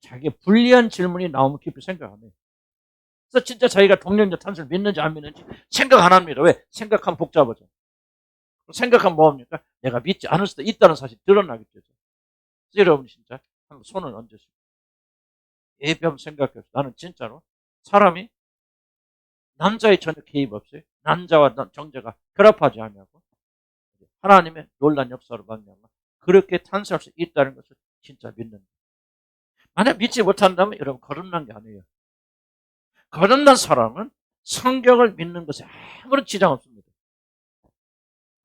자기의 불리한 질문이 나오면 깊이 생각 안 해요. 그래서 진짜 자기가 동력적 탄생을 믿는지 안 믿는지 생각 안 합니다. 왜? 생각하면 복잡하죠. 생각하면 뭐합니까? 내가 믿지 않을 수도 있다는 사실이 드러나게 되죠. 그래서 여러분 진짜 한번 손을 얹으시고 예비 한번 생각해서 나는 진짜로 사람이 남자의 전혀 개입 없이 남자와 정자가 결합하지 않냐고 하나님의 놀란 역사로 말미암아 그렇게 탄생할 수 있다는 것을 진짜 믿는 거예요. 만약 믿지 못한다면 여러분 거듭난 게 아니에요. 거듭난 사람은 성경을 믿는 것에 아무런 지장 없습니다.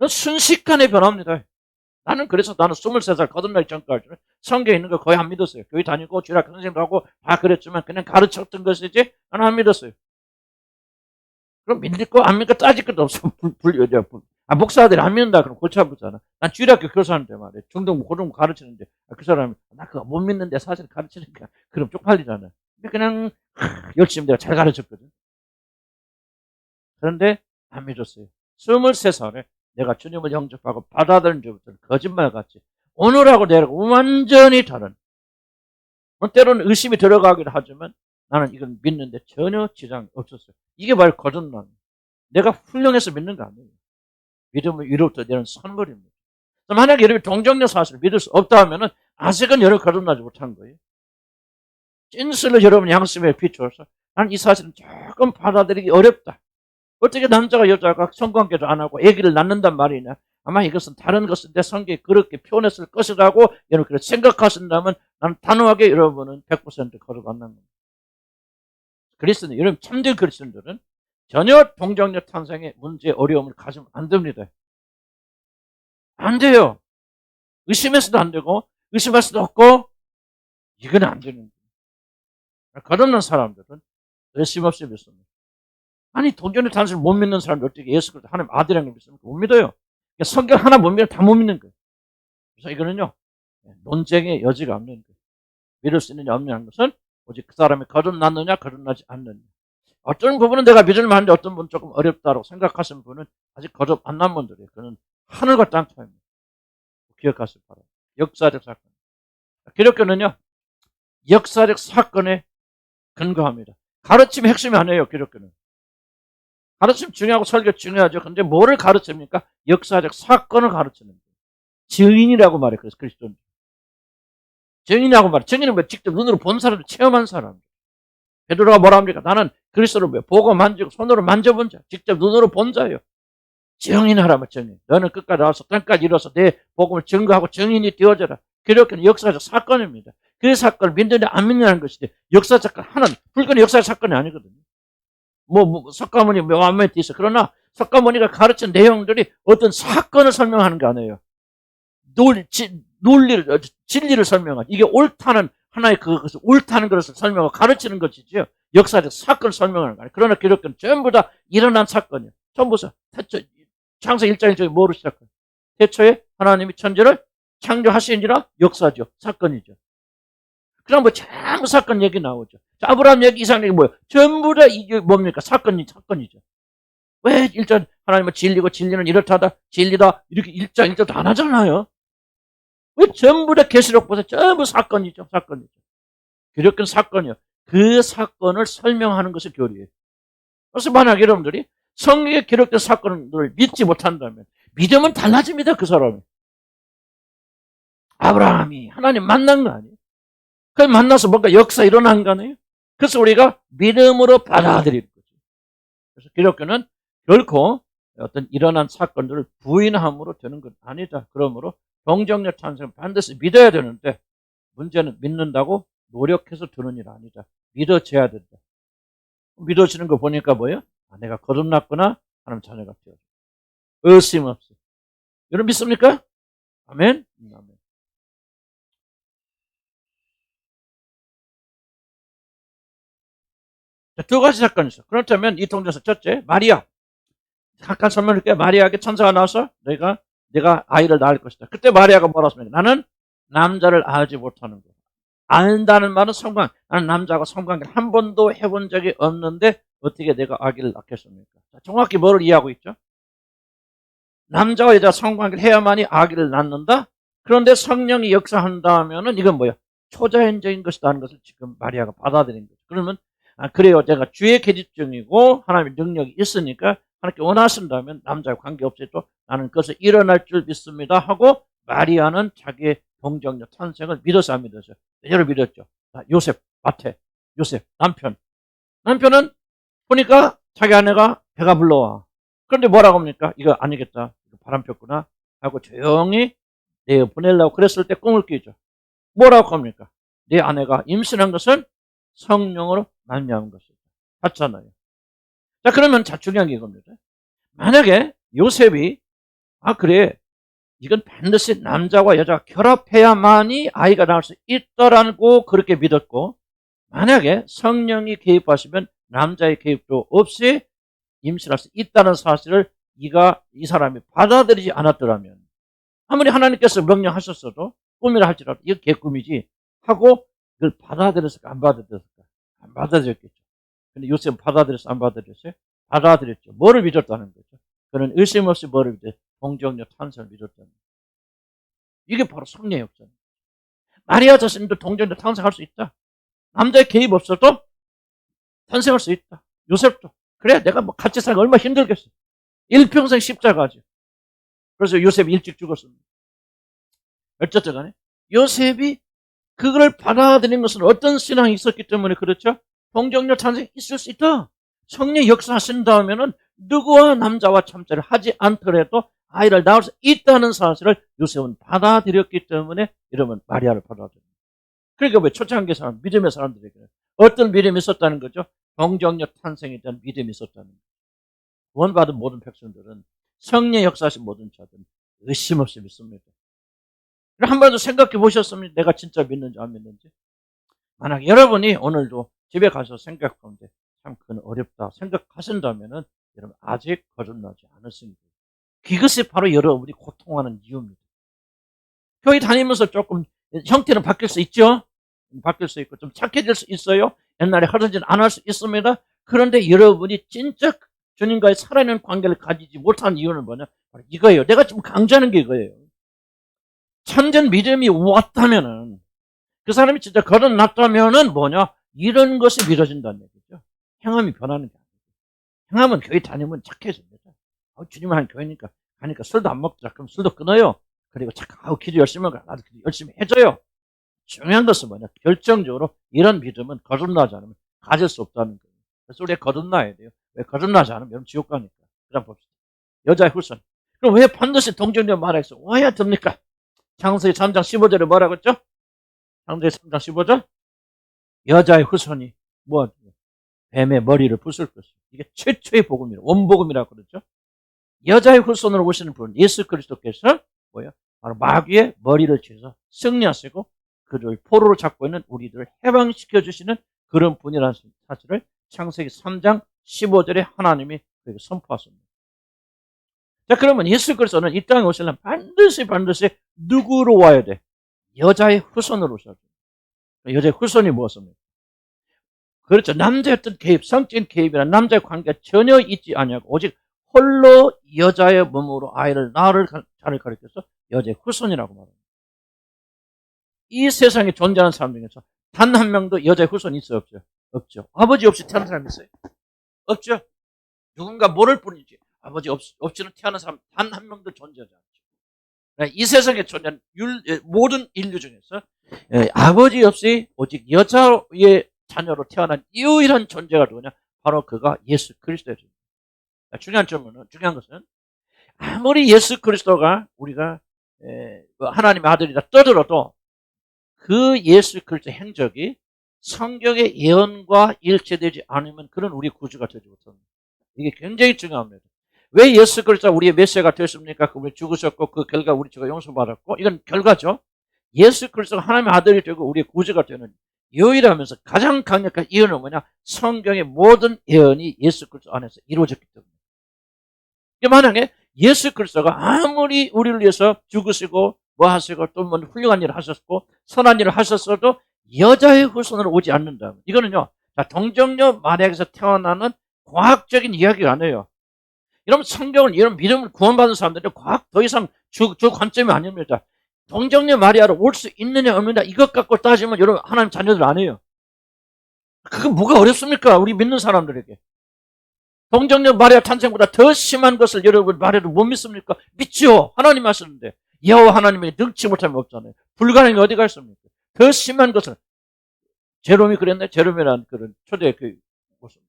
순식간에 변합니다. 나는 그래서 나는 23살 거듭나기 전까지는 성경에 있는 거 거의 안 믿었어요. 교회 다니고 주일학교 선생님도 하고 다 그랬지만 그냥 가르쳤던 것이지 나는 안 믿었어요. 그럼 믿고 안 믿고 따질 것도 없어. 목사들이 안 믿는다 그럼 골치 아프잖아. 난 주일학교 교사인데 말이야. 중등 고등 가르치는데 그 사람이 나 그거 못 믿는데 사실 가르치니까 그럼 쪽팔리잖아. 근데 그냥 열심히 내가 잘 가르쳤거든. 그런데 안 믿었어요. 23살에 내가 주님을 영접하고 받아들인 적부터는 거짓말같이 오늘하고 내일하고 완전히 다른, 때로는 의심이 들어가기도 하지만 나는 이걸 믿는데 전혀 지장이 없었어요. 이게 바로 거듭남. 내가 훌륭해서 믿는 거 아니에요. 믿음은 위로부터 내는 선물입니다. 만약에 여러분이 동정녀 사실을 믿을 수 없다 하면은 아직은 여러분 거듭나지 못한 거예요. 진실로 여러분 양심에 비추어서 나는 이 사실은 조금 받아들이기 어렵다. 어떻게 남자가 여자가 성관계도 안 하고 아기를 낳는단 말이냐. 아마 이것은 다른 것인데 성경이 그렇게 표현했을 것이라고 여러분 그렇게 생각하신다면 나는 단호하게 여러분은 100% 거듭난다는 겁니다. 그리스도는, 여러분 참된 그리스도인들은 전혀 동정녀 탄생의 문제, 어려움을 가지면 안 됩니다. 안 돼요. 의심해서도 안 되고 의심할 수도 없고 이건 안 되는 거예요. 거듭난 사람들은 의심 없이 믿습니다. 아니 동정녀 탄생을 못 믿는 사람들 어떻게 예수 그리스도 하나님 아들이라는 걸 믿습니까? 못 믿어요. 그러니까 성경 하나 못 믿으면 다 못 믿는 거예요. 그래서 이거는요 논쟁의 여지가 없는 거예요. 믿을 수 있느냐 없느냐 하는 것은 오직 그 사람이 거듭났느냐 거듭나지 않느냐. 어떤 부분은 내가 믿을 만한데 어떤 부분은 조금 어렵다고 생각하시는 분은 아직 거듭 안 난 분들이에요. 그는 하늘과 땅 차이입니다. 기억하시기 바랍니다. 역사적 사건. 기독교는요 역사적 사건에 근거합니다. 가르침의 핵심이 아니에요. 기독교는. 가르침 중요하고 설교 중요하죠. 근데 뭐를 가르칩니까? 역사적 사건을 가르치는 거예요. 증인이라고 말해요. 그래서 그리스도는. 증인이라고 말해요. 증인은 뭐 직접 눈으로 본 사람들, 체험한 사람. 베드로가 뭐라 합니까? 나는 그리스도를 보고 만지고 손으로 만져본 자, 직접 눈으로 본 자예요. 증인하라면 증인. 너는 끝까지 나와서 땅까지 이뤄서 내 복음을 증거하고 증인이 되어져라. 기독교는 역사적 사건입니다. 그 사건을 믿느냐 안 믿느냐는 것이지 역사적 사건 하나는 불교는 역사적 사건이 아니거든요. 석가모니 완면에 있어. 그러나 석가모니가 가르친 내용들이 어떤 사건을 설명하는 게 아니에요. 논리를, 진리를 설명하는, 이게 옳다는 하나의 그것을 옳다는 것을 설명하고 가르치는 것이죠. 역사적 사건을 설명하는 거 아니에요. 그러나 기독교는 전부 다 일어난 사건이에요. 전부 다 창세 1장 1절에 뭐로 시작해요? 태초에 하나님이 천지를 창조하시니라 역사죠. 사건이죠. 그럼 전부 사건 얘기 나오죠. 자, 아브라함 얘기, 이삭 얘기 뭐예요? 전부 다 이게 뭡니까? 사건이죠. 왜 1장 하나님은 진리고 진리는 이렇다다, 진리다 이렇게 1장 1절도 안 하잖아요. 왜 전부 다 계시록 보세요. 전부 사건이죠. 기독교는 사건이요. 그 사건을 설명하는 것이 교리예요. 그래서 만약 여러분들이 성경에 기록된 사건을 믿지 못한다면 믿음은 달라집니다. 그 사람이. 아브라함이 하나님 만난 거 아니에요? 그 만나서 뭔가 역사 일어난 거 아니에요? 그래서 우리가 믿음으로 받아들이는 거죠. 그래서 기독교는 결코 어떤 일어난 사건들을 부인함으로 되는 건 아니다. 그러므로 동정녀 탄생을 반드시 믿어야 되는데 문제는 믿는다고 노력해서 되는 일 아니다. 믿어져야 된다. 믿어지는 거 보니까 뭐예요? 내가 거듭났구나. 하나님 자녀가 되어져. 의심 없이. 여러분 믿습니까? 아멘. 아멘. 자, 두 가지 사건이 있어. 그렇다면 이 동정에서 첫째, 마리아. 잠깐 설명할게요. 마리아에게 천사가 나와서 내가 아이를 낳을 것이다. 그때 마리아가 뭐라고 했습니까? 나는 남자를 알지 못하는 거야. 안다는 말은 나는 남자하고 성관계를 한 번도 해본 적이 없는데 어떻게 내가 아기를 낳겠습니까? 자, 정확히 뭐를 이해하고 있죠? 남자와 여자 성관계를 해야만이 아기를 낳는다? 그런데 성령이 역사한다면은 이건 뭐야? 초자연적인 것이라는 것을 지금 마리아가 받아들인 거죠. 그러면 그래요. 제가 주의 계집 중이고 하나님의 능력이 있으니까 하나님께 원하신다면 남자와 관계없이 또 나는 그것을 일어날 줄 믿습니다 하고 마리아는 자기의 동정녀 탄생을 믿어서 안 믿었어요. 얘를 믿었죠. 요셉, 요셉 남편은 보니까 자기 아내가 배가 불러와. 그런데 뭐라고 합니까? 이거 아니겠다. 이거 바람 폈구나 하고 조용히 내보내려고 그랬을 때 꿈을 꾸죠. 뭐라고 합니까? 내 아내가 임신한 것은 성령으로 말미암은 것이다. 맞잖아요. 자, 그러면 자, 중요한 게 이겁니다. 만약에 요셉이 그래, 이건 반드시 남자와 여자가 결합해야만이 아이가 나올 수 있다라고 그렇게 믿었고, 만약에 성령이 개입하시면 남자의 개입도 없이 임신할 수 있다는 사실을 이 사람이 받아들이지 않았더라면, 아무리 하나님께서 명령하셨어도 꿈이라 할지라도 이거 개꿈이지 하고 그걸 받아들였을까 안 받아들였을까? 안 받아들였겠죠. 근데 요셉은 받아들였어 안 받아들였어요? 받아들였죠. 뭐를 믿었다는 거죠? 그는 의심 없이 뭐를 믿었어요? 동정녀 탄생을 믿었다는 거죠. 이게 바로 성령의 역사입니다. 마리아 자신도 동정녀 탄생할 수 있다. 남자의 개입 없어도 탄생할 수 있다. 요셉도 그래, 내가 뭐 같이 살기 얼마나 힘들겠어. 일평생 십자가죠. 그래서 요셉이 일찍 죽었습니다. 어쨌든 간에 요셉이 그걸 받아들인 것은 어떤 신앙이 있었기 때문에 그렇죠? 동정녀 탄생이 있을 수 있다. 성령 역사하신다면은 누구와 남자와 참자를 하지 않더라도 아이를 낳을 수 있다는 사실을 요셉은 받아들였기 때문에 여러분 마리아를 받아들입니다. 그러니까 왜 초창기 사람, 믿음의 사람들에게 어떤 믿음이 있었다는 거죠? 동정녀 탄생에 대한 믿음이 있었다는 거죠. 구원받은 모든 백성들은 성령 역사하신 모든 자들은 의심 없이 믿습니다. 한 번도 생각해 보셨습니까? 내가 진짜 믿는지 안 믿는지. 만약 여러분이 오늘도 집에 가서 생각하는데 참 그건 어렵다 생각하신다면은 여러분 아직 거듭나지 않았습니다. 그것이 바로 여러분이 고통하는 이유입니다. 교회 다니면서 조금 형태는 바뀔 수 있죠. 바뀔 수 있고 좀 착해질 수 있어요. 옛날에 하던 짓 안 할 수 있습니다. 그런데 여러분이 진짜 주님과의 살아있는 관계를 가지지 못한 이유는 뭐냐? 바로 이거예요. 내가 지금 강조하는 게 이거예요. 참전 믿음이 왔다면은, 그 사람이 진짜 거듭났다면은 뭐냐? 이런 것이 믿어진다는 얘기죠. 행함이 변하는 게 아니고. 행함은 교회 다니면 착해집니다. 주님 하는 교회니까 가니까 술도 안 먹자. 그럼 술도 끊어요. 그리고 기도 열심히 하고 나도 기도 열심히 해줘요. 중요한 것은 뭐냐? 결정적으로 이런 믿음은 거듭나지 않으면 가질 수 없다는 거예요. 그래서 우리가 거듭나야 돼요. 왜 거듭나지 않으면 여러분 지옥 가니까. 그럼 봅시다. 여자의 후손. 그럼 왜 반드시 동정녀 말해서 와야 됩니까? 창세기 3장 15절에 뭐라고 했죠? 창세기 3장 15절? 여자의 후손이 뭐 뱀의 머리를 부술 것이요. 이게 최초의 복음이라 원복음이라고 그러죠. 여자의 후손으로 오시는 분 예수 그리스도께서 뭐예요? 바로 마귀의 머리를 쥐어서 승리하시고 그를 포로로 잡고 있는 우리들을 해방시켜 주시는 그런 분이라는 사실을 창세기 3장 15절에 하나님이 그에게 선포하십니다. 자, 그러면 예수 그리스도는 이 땅에 오시려면 반드시 누구로 와야 돼? 여자의 후손으로 오셔야 돼. 여자의 후손이 무엇입니까? 그렇죠. 남자의 어떤 개입, 성적인 개입이나 남자의 관계가 전혀 있지 않냐고 오직 홀로 여자의 몸으로 아이를 낳을 자를 가리켜서 여자의 후손이라고 말합니다. 이 세상에 존재하는 사람 중에서 단 한 명도 여자의 후손이 있어요, 없죠? 없죠. 아버지 없이 태어난 사람이 있어요? 없죠. 누군가 모를 뿐이지 아버지 없이는 태어난 사람 단 한 명도 존재하지 않죠. 이 세상에 존재하는 모든 인류 중에서 아버지 없이 오직 여자의 자녀로 태어난 유일한 존재가 누구냐? 바로 그가 예수 그리스도예요. 중요한 것은 아무리 예수 그리스도가 우리가 하나님의 아들이라 떠들어도 그 예수 그리스도 행적이 성경의 예언과 일치되지 않으면 그런 우리 구주가 되지 못합니다. 이게 굉장히 중요합니다. 왜 예수 그리스도가 우리의 메시아가 되었습니까? 그분이 죽으셨고 그 결과 우리 죄가 용서받았고 이건 결과죠. 예수 그리스도가 하나님의 아들이 되고 우리의 구주가 되는 유일하면서 가장 강력한 이유는 뭐냐? 성경의 모든 예언이 예수 그리스도 안에서 이루어졌기 때문에. 만약에 예수 그리스도가 아무리 우리를 위해서 죽으시고 뭐 하시고 또 뭐 훌륭한 일을 하셨고 선한 일을 하셨어도 여자의 후손으로 오지 않는다. 이거는요. 동정녀 마리아에서 태어나는 과학적인 이야기가 아니에요. 이런 성경을 이런 믿음을 구원받은 사람들은 과학 더 이상 주 관점이 아닙니다. 동정녀 마리아로 올 수 있느냐 없느냐 이것 갖고 따지면 여러분 하나님 자녀들 아니에요. 그건 뭐가 어렵습니까? 우리 믿는 사람들에게. 동정녀 마리아 탄생보다 더 심한 것을 여러분 말해도 못 믿습니까? 믿죠. 하나님 하시는데 여호와 하나님에게 능치 못하면 없잖아요. 불가능이 어디가 있습니까? 더 심한 것을 제롬이 그랬네. 제롬이라는 그런 초대 그 모습.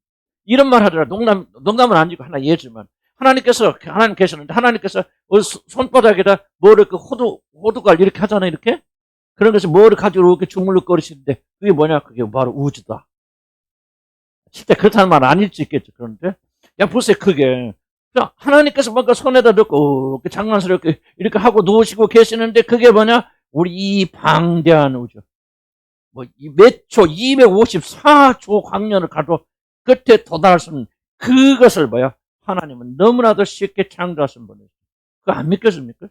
이런 말 하더라. 농담은 아니고 하나 예지만 하나님 계시는데 하나님께서 손바닥에다 뭐를 그 호두갈 이렇게 하잖아요. 이렇게 그런 것을 뭐를 가지고 이렇게 주물럭거리시는데 그게 뭐냐? 그게 바로 우주다. 진짜 그렇다는 말 아닐 수 있겠죠. 그런데 야 보세요. 그게 하나님께서 뭔가 손에다 넣고 장난스럽게 이렇게 하고 누우시고 계시는데 그게 뭐냐? 우리 이 방대한 우주. 뭐 몇 초, 254조 광년을 가도 끝에 도달할 수 없는 그것을 뭐야? 하나님은 너무나도 쉽게 창조하신 분이에요. 그거 안 믿겨집니까?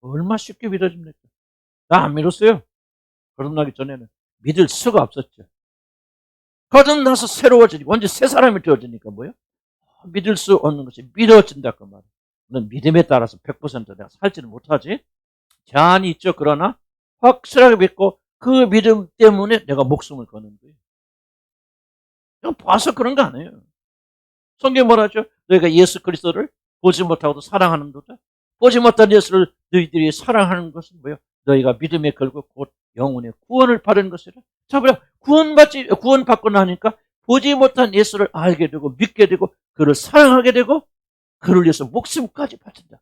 얼마나 쉽게 믿어집니까? 나 안 믿었어요. 거듭나기 전에는 믿을 수가 없었죠. 거듭나서 새로워지니까 완전 새 사람이 되어지니까 뭐요? 믿을 수 없는 것이 믿어진다 그 말이에요. 물론 믿음에 따라서 100% 내가 살지는 못하지. 제한이 있죠. 그러나 확실하게 믿고 그 믿음 때문에 내가 목숨을 거는 거예요. 그냥 봐서 그런 거 아니에요. 성경 뭐라 하죠? 너희가 예수 그리스도를 보지 못하고도 사랑하는도다. 보지 못한 예수를 너희들이 사랑하는 것은 뭐예요? 너희가 믿음에 걸고 곧 영혼의 구원을 받은 것이라. 자, 뭐야? 구원받고 나니까 보지 못한 예수를 알게 되고 믿게 되고 그를 사랑하게 되고 그를 위해서 목숨까지 바친다.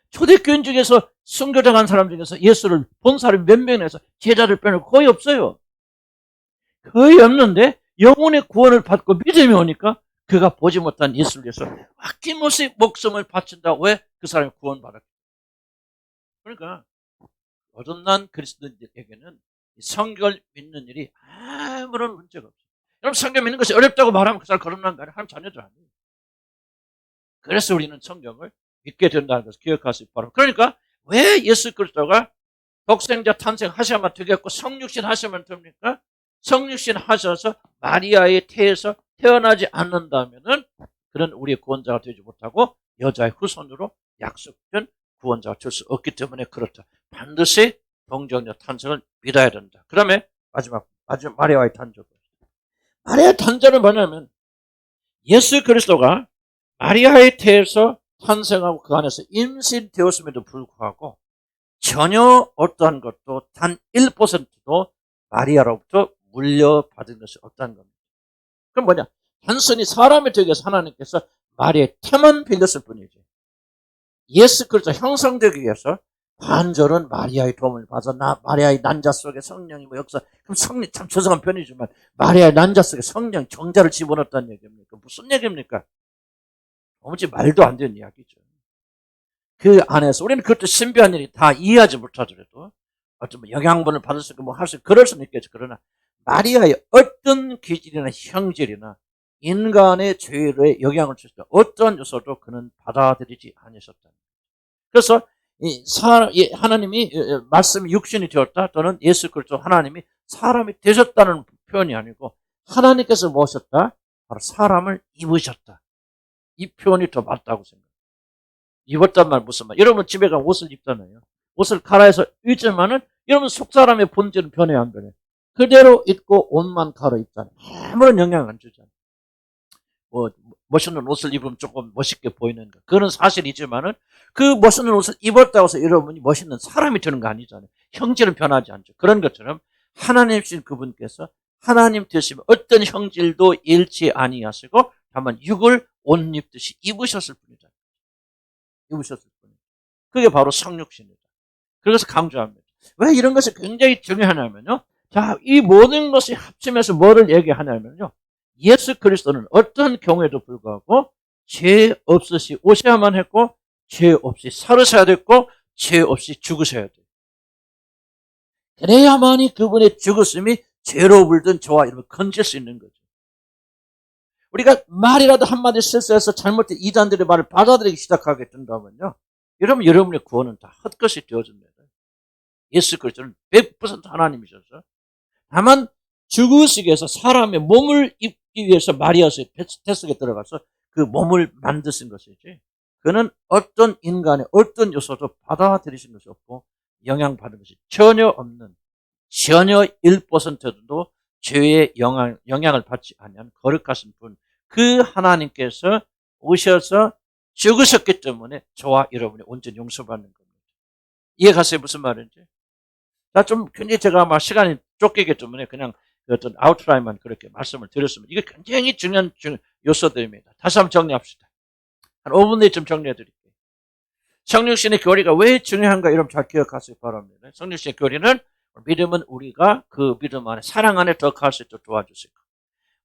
초대교인 중에서 순교당한 사람 중에서 예수를 본 사람이 몇 명에서 제자를 빼놓고 거의 없어요. 거의 없는데 영혼의 구원을 받고 믿음이 오니까 그가 보지 못한 예수를 위해서 아낌없이 목숨을 바친다. 왜? 그 사람이 구원받았기. 그러니까 거듭난 그리스도인들에게는 성경을 믿는 일이 아무런 문제가 없어요. 여러분 성경 믿는 것이 어렵다고 말하면 그 사람 거듭난 거 아니에요. 하나님 자녀도 아니에요. 그래서 우리는 성경을 믿게 된다는 것을 기억하시기 바랍니다. 그러니까 왜 예수 그리스도가 독생자 탄생하셔야만 되겠고 성육신 하셔야만 됩니까? 성육신 하셔서 마리아의 태에서 태어나지 않는다면은 그런 우리의 구원자가 되지 못하고 여자의 후손으로 약속된 구원자가 될 수 없기 때문에 그렇다. 반드시 동정녀 탄생을 믿어야 된다. 그 다음에 마지막 마리아의 탄생. 마리아의 탄생은 뭐냐면 예수 그리스도가 마리아의 태에서 탄생하고 그 안에서 임신되었음에도 불구하고 전혀 어떠한 것도 단 1%도 마리아로부터 물려받은 것이 없다는 겁니다. 그럼 뭐냐? 단순히 사람이 되기 위해서 하나님께서 마리아의 태만 빌렸을 뿐이지. 예수 그리스도 형성되기 위해서 반절은 마리아의 도움을 받아 마리아의 난자 속에 성령이 뭐 역사. 그럼 성령 참 죄송한 편이지만 마리아의 난자 속에 성령 정자를 집어넣었다는 얘기입니까? 무슨 얘기입니까? 도무지 말도 안 되는 이야기죠. 그 안에서 우리는 그것도 신비한 일이 다 이해하지 못하더라도 어떤 뭐 영양분을 받을 수 있고 뭐 할 수 그럴 수는 있겠죠. 그러나 마리아의 어떤 기질이나 형질이나 인간의 죄에 영향을 줄 수 있는 어떤 요소도 그는 받아들이지 않으셨다. 그래서 하나님이 말씀이 육신이 되었다 또는 예수 그리스도 하나님이 사람이 되셨다는 표현이 아니고 하나님께서 모셨다 바로 사람을 입으셨다. 이 표현이 더 맞다고 생각합니다. 입었단 말 무슨 말? 여러분 집에 가면 옷을 입잖아요. 옷을 갈아해서 입지만은 여러분 속사람의 본질은 변해 안 변해? 그대로 입고 옷만 갈아입잖아요. 아무런 영향 안 주잖아요. 뭐 멋있는 옷을 입으면 조금 멋있게 보이는 거. 그건 사실이지만은 그 멋있는 옷을 입었다고 해서 여러분이 멋있는 사람이 되는 거 아니잖아요. 형질은 변하지 않죠. 그런 것처럼 하나님이신 그분께서 하나님 되시면 어떤 형질도 잃지 아니하시고 다만 육을 옷 입듯이 입으셨을 뿐이잖아요. 입으셨을 뿐이에요. 그게 바로 성육신이다. 그래서 강조합니다. 왜 이런 것이 굉장히 중요하냐면요. 자, 이 모든 것이 합치면서 뭐를 얘기하냐면요. 예수 그리스도는 어떤 경우에도 불구하고 죄 없으시 오셔야만 했고 죄 없이 살으셔야 됐고 죄 없이 죽으셔야 돼요. 그래야만이 그분의 죽으심이 죄로 물든 저와 여러분 건질 수 있는 거죠. 우리가 말이라도 한마디 실수해서 잘못된 이단들의 말을 받아들이기 시작하게 된다면요. 여러분의 구원은 다 헛것이 되어집니다. 예수 그리스도는 100% 하나님이셔서 다만 죽으시기 위해서 사람의 몸을 입기 위해서 마리아의 뱃속에 들어가서 그 몸을 만드신 것이지 그는 어떤 인간의 어떤 요소도 받아들이신 것이 없고 영향받은 것이 전혀 없는 전혀 1%도 죄의 영향을 받지 않는 거룩하신 분 그 하나님께서 오셔서 죽으셨기 때문에 저와 여러분이 온전히 용서받는 겁니다. 이해가세요? 무슨 말인지? 좀 굉장히 제가 막 시간이 쫓기기 때문에 그냥 어떤 아웃라인만 그렇게 말씀을 드렸습니다. 이게 굉장히 중요한 요소들입니다. 다시 한번 정리합시다. 한 5분 내에 좀 정리해 드릴게요. 성령신의 교리가 왜 중요한가 여러분 잘 기억하시기 바랍니다. 성령신의 교리는 믿음은 우리가 그 믿음 안에 사랑 안에 더 갈 수 있도록 도와주시고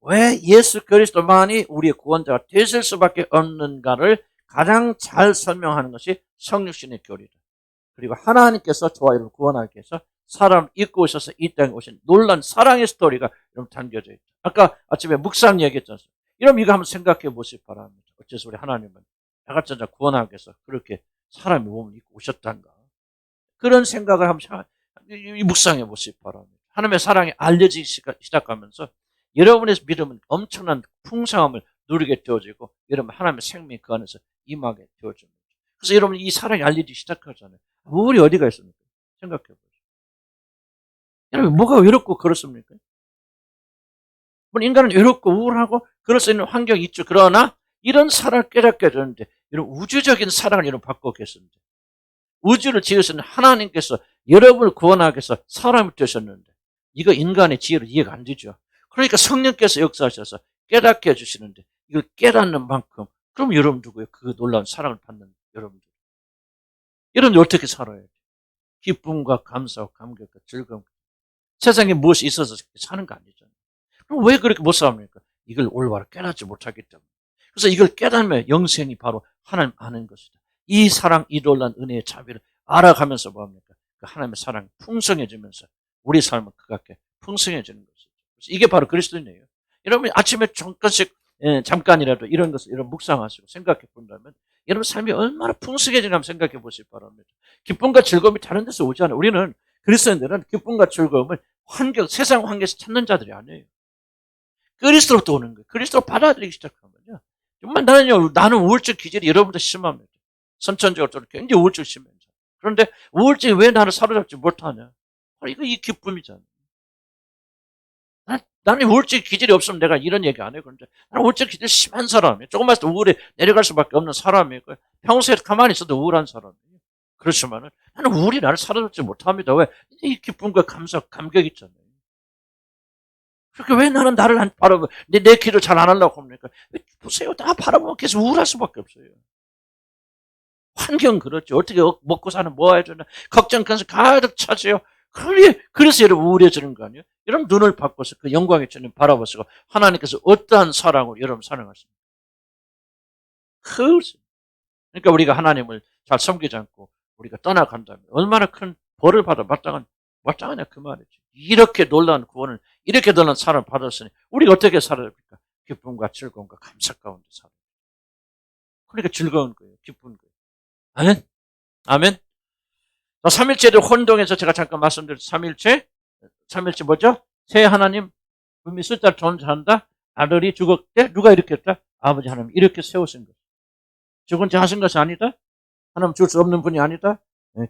왜 예수 그리스도만이 우리의 구원자가 되실 수밖에 없는가를 가장 잘 설명하는 것이 성령신의 교리다. 그리고 하나님께서 저와 여러분 구원하기 위해서 사람 입고 오셔서 이 땅에 오신 놀란 사랑의 스토리가 여러분 담겨져 있죠. 아까 아침에 묵상 얘기했잖아요. 여러분 이거 한번 생각해 보시기 바랍니다. 어째서 우리 하나님은 나같이 구원하기 위해서 그렇게 사람의 몸을 입고 오셨단가. 그런 생각을 한번 묵상해 보시기 바랍니다. 하나님의 사랑이 알려지기 시작하면서 여러분의 믿음은 엄청난 풍성함을 누리게 되어지고 여러분 하나님의 생명이 그 안에서 임하게 되어집니다. 그래서 여러분 이 사랑이 알려지기 시작하잖아요. 우울이 어디가 있습니까? 생각해 보세요. 여러분 뭐가 외롭고 그렇습니까? 인간은 외롭고 우울하고 그럴 수 있는 환경이 있죠. 그러나 이런 사랑을 깨닫게 되는데 이런 우주적인 사랑을 여러분 받고 계셨는데 우주를 지으신 하나님께서 여러분을 구원하기 위해서 사람이 되셨는데 이거 인간의 지혜로 이해가 안 되죠. 그러니까 성령께서 역사하셔서 깨닫게 해주시는데 이걸 깨닫는 만큼 그럼 여러분 누구예요? 그 놀라운 사랑을 받는 여러분들. 여러분들 어떻게 살아야 돼? 기쁨과 감사와 감격과 즐거움. 세상에 무엇이 있어서 사는 거 아니잖아요. 그럼 왜 그렇게 못 삽니까? 이걸 올바로 깨닫지 못하기 때문에. 그래서 이걸 깨닫으면 영생이 바로 하나님 아는 것이다. 이 사랑, 이 놀란 은혜의 자비를 알아가면서 뭡니까? 그 하나님의 사랑이 풍성해지면서 우리 삶은 그같게 풍성해지는 것이죠. 그래서 이게 바로 그리스도인이에요. 여러분 아침에 잠깐이라도 이런 것을 이런 묵상하시고 생각해 본다면 여러분 삶이 얼마나 풍성해지나 한번 생각해 보시기 바랍니다. 기쁨과 즐거움이 다른 데서 오지 않아요. 우리는 그리스도인들은 기쁨과 즐거움을 세상 환경에서 찾는 자들이 아니에요. 그리스도로부터 오는 거예요. 그리스도로 받아들이기 시작하면요. 정말 나는 우울증 기질이 여러분보다 심합니다. 선천적으로 굉장히 우울증 심해요. 그런데 우울증이 왜 나를 사로잡지 못하냐? 이거 이 기쁨이잖아요. 나는 우울증 기질이 없으면 내가 이런 얘기 안 해요. 그런데 나는 우울증 기질이 심한 사람이에요. 조금만 더 우울에 내려갈 수밖에 없는 사람이에요. 평소에 가만히 있어도 우울한 사람이에요. 그렇지만은 나는 우울이 나를 사로잡지 못합니다. 왜? 이 기쁨과 감사, 감격이 있잖아요. 그렇게 왜 나는 나를 안 바라보고 내 길을 잘 안 하려고 합니까? 보세요. 다 바라보면 계속 우울할 수밖에 없어요. 환경 그렇죠. 어떻게 먹고 사는 뭐 해야 되나. 걱정 근심 가득 차지요. 그래서 여러분 우울해지는 거 아니에요? 여러분 눈을 바꿔서 그 영광의 주님 바라보시고 하나님께서 어떠한 사랑으로 여러분 사랑하십니까? 그러니까 우리가 하나님을 잘 섬기지 않고 우리가 떠나간다면 얼마나 큰 벌을 받아 마땅하냐 그 말이죠. 이렇게 놀라운 구원을 이렇게 놀라운 사랑을 받았으니 우리가 어떻게 살아야 됩니까? 기쁨과 즐거움과 감사 가운데 살아요. 그러니까 즐거운 거예요. 기쁜 거예요. 아멘? 아멘? 삼일체를 혼동해서 제가 잠깐 말씀드린 삼일체 뭐죠? 새 하나님 분명히 숫자를 존재한다. 아들이 죽었대. 누가 이렇게 했다? 아버지 하나님 이렇게 세우신 것. 죽은 지 하신 것이 아니다. 하나님 죽을 수 없는 분이 아니다.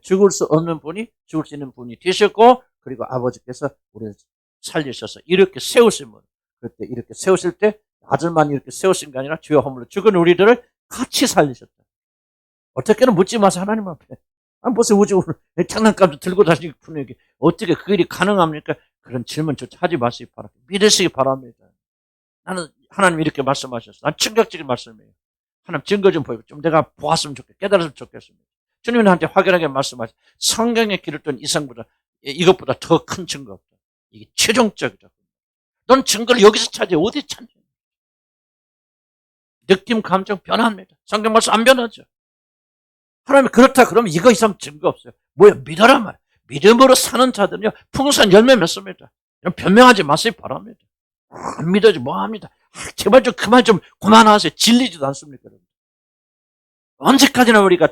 죽을 수 없는 분이 죽을 수 있는 분이 되셨고 그리고 아버지께서 우리를 살리셔서 이렇게 세우신 분. 그때 이렇게 세우실 때 아들만 이렇게 세우신 게 아니라 주의 허물로 죽은 우리들을 같이 살리셨다. 어떻게는 묻지 마세요. 하나님 앞에. 보세요. 우주 장난감도 들고 다니는 분에게 어떻게 그 일이 가능합니까? 그런 질문조차 하지 마시기 바랍니다. 믿으시기 바랍니다. 나는 하나님 이렇게 말씀하셨어. 난 충격적인 말씀이에요. 하나님 증거 좀 보이고 좀 내가 보았으면 좋겠고 깨달았으면 좋겠습니다. 주님은 나한테 확연하게 말씀하셨어요. 성경의 길을 뜬 이상보다 이것보다 더 큰 증거 없다. 이게 최종적이다. 넌 증거를 여기서 찾아 어디 찾냐? 느낌, 감정 변합니다. 성경 말씀 안 변하죠. 하나님이 그렇다 그러면 이거 이상 증거 없어요. 뭐야? 믿어라 말. 믿음으로 사는 자들은요 풍성한 열매 맺습니다. 변명하지 마시기 바랍니다. 안 믿어지 뭐합니다. 제발 좀 그만 좀 그만하세요. 질리지도 않습니까? 여러분? 언제까지나 우리가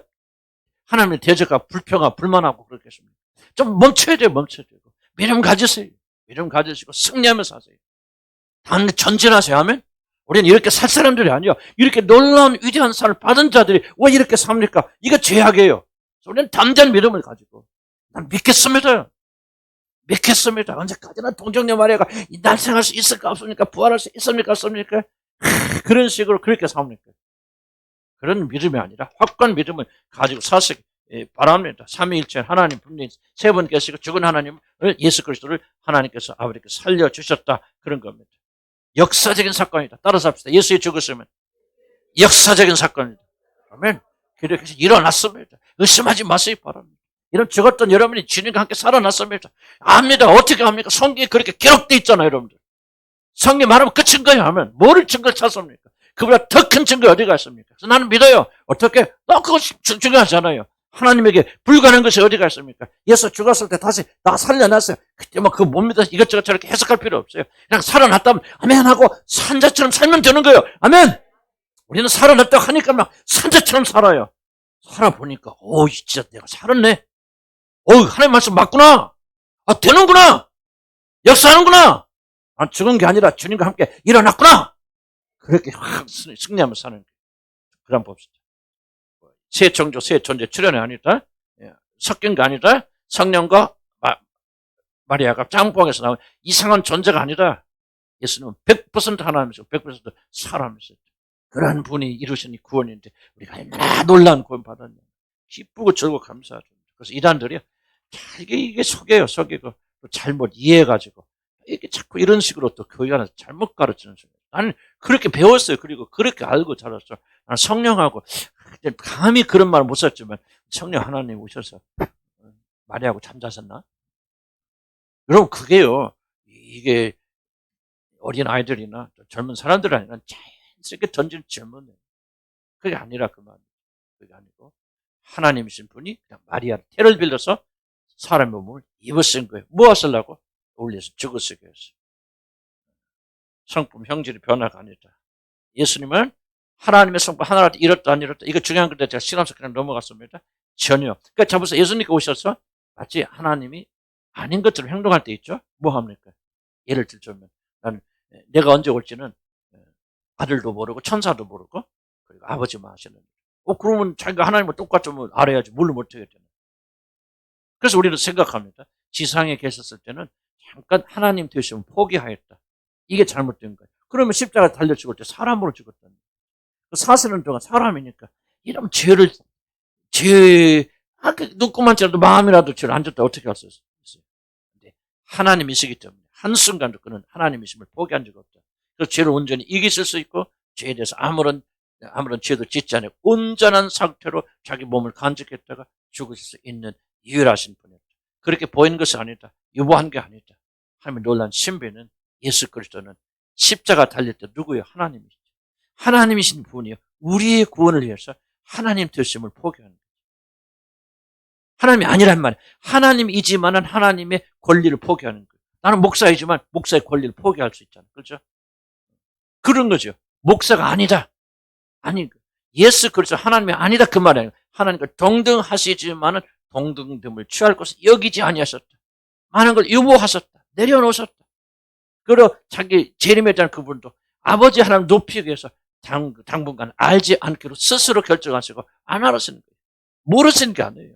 하나님의 대적과 불평하고 불만하고 그렇겠습니까? 좀 멈춰야 돼요. 멈춰야 되고 믿음 가지세요. 믿음 가지시고 승리하면서 하세요. 다음에 전진하세요. 하면 우리는 이렇게 살 사람들이 아니요. 이렇게 놀라운 위대한 삶을 받은 자들이 왜 이렇게 삽니까? 이거 죄악이에요. 우리는 담대한 믿음을 가지고 난 믿겠습니다. 믿겠습니다. 언제까지나 동정녀 마리아가 날생할 수 있을까 없습니까? 부활할 수 있습니까 없습니까? 그런 식으로 그렇게 삽니까? 그런 믿음이 아니라 확고한 믿음을 가지고 사시기 바랍니다. 삼위일체 하나님 분명히 세 분 계시고 죽은 하나님을 예수 그리스도를 하나님께서 아버지께서 살려주셨다. 그런 겁니다. 역사적인 사건이다. 따라서 합시다. 예수의 죽으시면 역사적인 사건이다. 아멘. 그렇게 해서 일어났습니다. 의심하지 마세요 바랍니다. 이런 죽었던 여러분이 주님과 함께 살아났습니다. 압니다. 어떻게 합니까? 성경에 그렇게 기록되어 있잖아요, 여러분들. 성경 말하면 끝인 거예요 하면 뭐를 증거를 찾습니까? 그보다 더 큰 증거 어디가 있습니까? 그래서 나는 믿어요. 어떻게? 그거 중요하잖아요. 하나님에게 불가능한 것이 어디가 있습니까? 예수 죽었을 때 다시 나 살려놨어요. 그때 뭐 그거 못 믿어서 이것저것 저렇게 해석할 필요 없어요. 그냥 살아났다면 아멘 하고 산자처럼 살면 되는 거예요. 아멘! 우리는 살아났다고 하니까 막 산자처럼 살아요. 살아보니까 진짜 내가 살았네. 하나님 말씀 맞구나. 되는구나. 역사하는구나. 난 죽은 게 아니라 주님과 함께 일어났구나. 그렇게 확 승리하면서 사는 거예요. 그럼 봅시다. 새 창조, 새 존재 출현이 아니다. 섞인 게 아니다. 성령과 마리아가 짬뽕에서 나온 이상한 존재가 아니다. 예수님은 100% 하나님이시고 100% 사람이시죠. 그러한 분이 이루신 구원인데 우리가 얼마나 놀라운 구원 받았냐. 기쁘고 즐거워 감사하죠. 그래서 이단들이요. 이게 속여요. 속이고 잘못 이해해가지고 이게 자꾸 이런 식으로 또 교회 안에서 잘못 가르치는 거예요. 나는 그렇게 배웠어요. 그리고 그렇게 알고 자랐어. 나는 성령하고 감히 그런 말을 못 썼지만 성령 하나님 오셔서 마리아하고 잠자셨나? 여러분 그게요. 이게 어린 아이들이나 젊은 사람들 아니라 자연스럽게 던지는 질문이에요. 그게 아니라 그 말이에요. 그게 아니고 하나님이신 분이 그냥 마리아를 태를 빌려서 사람의 몸을 입으신 거예요. 무엇을라고? 올려서 죽으시게 했어요. 성품 형질의 변화가 아니다. 예수님은 하나님의 성품 하나라도 이렇다 안 이렇다. 이거 중요한 건데 제가 시간서 그냥 넘어갔습니다. 전혀. 그러니까 잡아서 예수님께 오셔서 마치 하나님이 아닌 것처럼 행동할 때 있죠. 뭐 합니까? 예를 들자면 나는 내가 언제 올지는 아들도 모르고 천사도 모르고 그리고 아버지만 하시는. 그러면 자기가 하나님과 똑같으면 알아야지. 뭘로 못하게 되나. 그래서 우리는 생각합니다. 지상에 계셨을 때는 잠깐 하나님 되시면 포기하였다. 이게 잘못된 거예요. 그러면 십자가 달려 죽을 때 사람으로 죽었다는 거예요. 그 40년 동안 사람이니까 이런 눈꼽만지라도 마음이라도 죄를 안 졌다 어떻게 할 수 있어요? 근데 하나님이시기 때문에 한순간도 그는 하나님이심을 포기한 적이 없다. 그래서 죄를 온전히 이기실 수 있고 죄에 대해서 아무런 죄도 짓지 않고 온전한 상태로 자기 몸을 간직했다가 죽으실 수 있는 유일하신 분이었다. 그렇게 보이는 것이 아니다. 유보한 게 아니다. 하나님의 놀란 신비는 예수 그리스도는 십자가 달릴 때 누구예요? 하나님이시죠. 하나님이신 분이요. 우리의 구원을 위해서 하나님 되심을 포기하는 거예요. 하나님이 아니란 말이에요. 하나님이지만은 하나님의 권리를 포기하는 거예요. 나는 목사이지만 목사의 권리를 포기할 수 있잖아요. 그렇죠? 그런 거죠. 목사가 아니다. 아니, 예수 그리스도 하나님이 아니다 그 말이에요. 하나님과 동등하시지만은 동등됨을 취할 것을 여기지 아니하셨다. 많은 걸 유보하셨다. 내려놓으셨다. 그리고 자기 재림했다는 그분도 아버지 하나님 높이기 위해서 당분간 알지 않기로 스스로 결정하시고 안 알으시는 거예요. 모르시는 게 아니에요.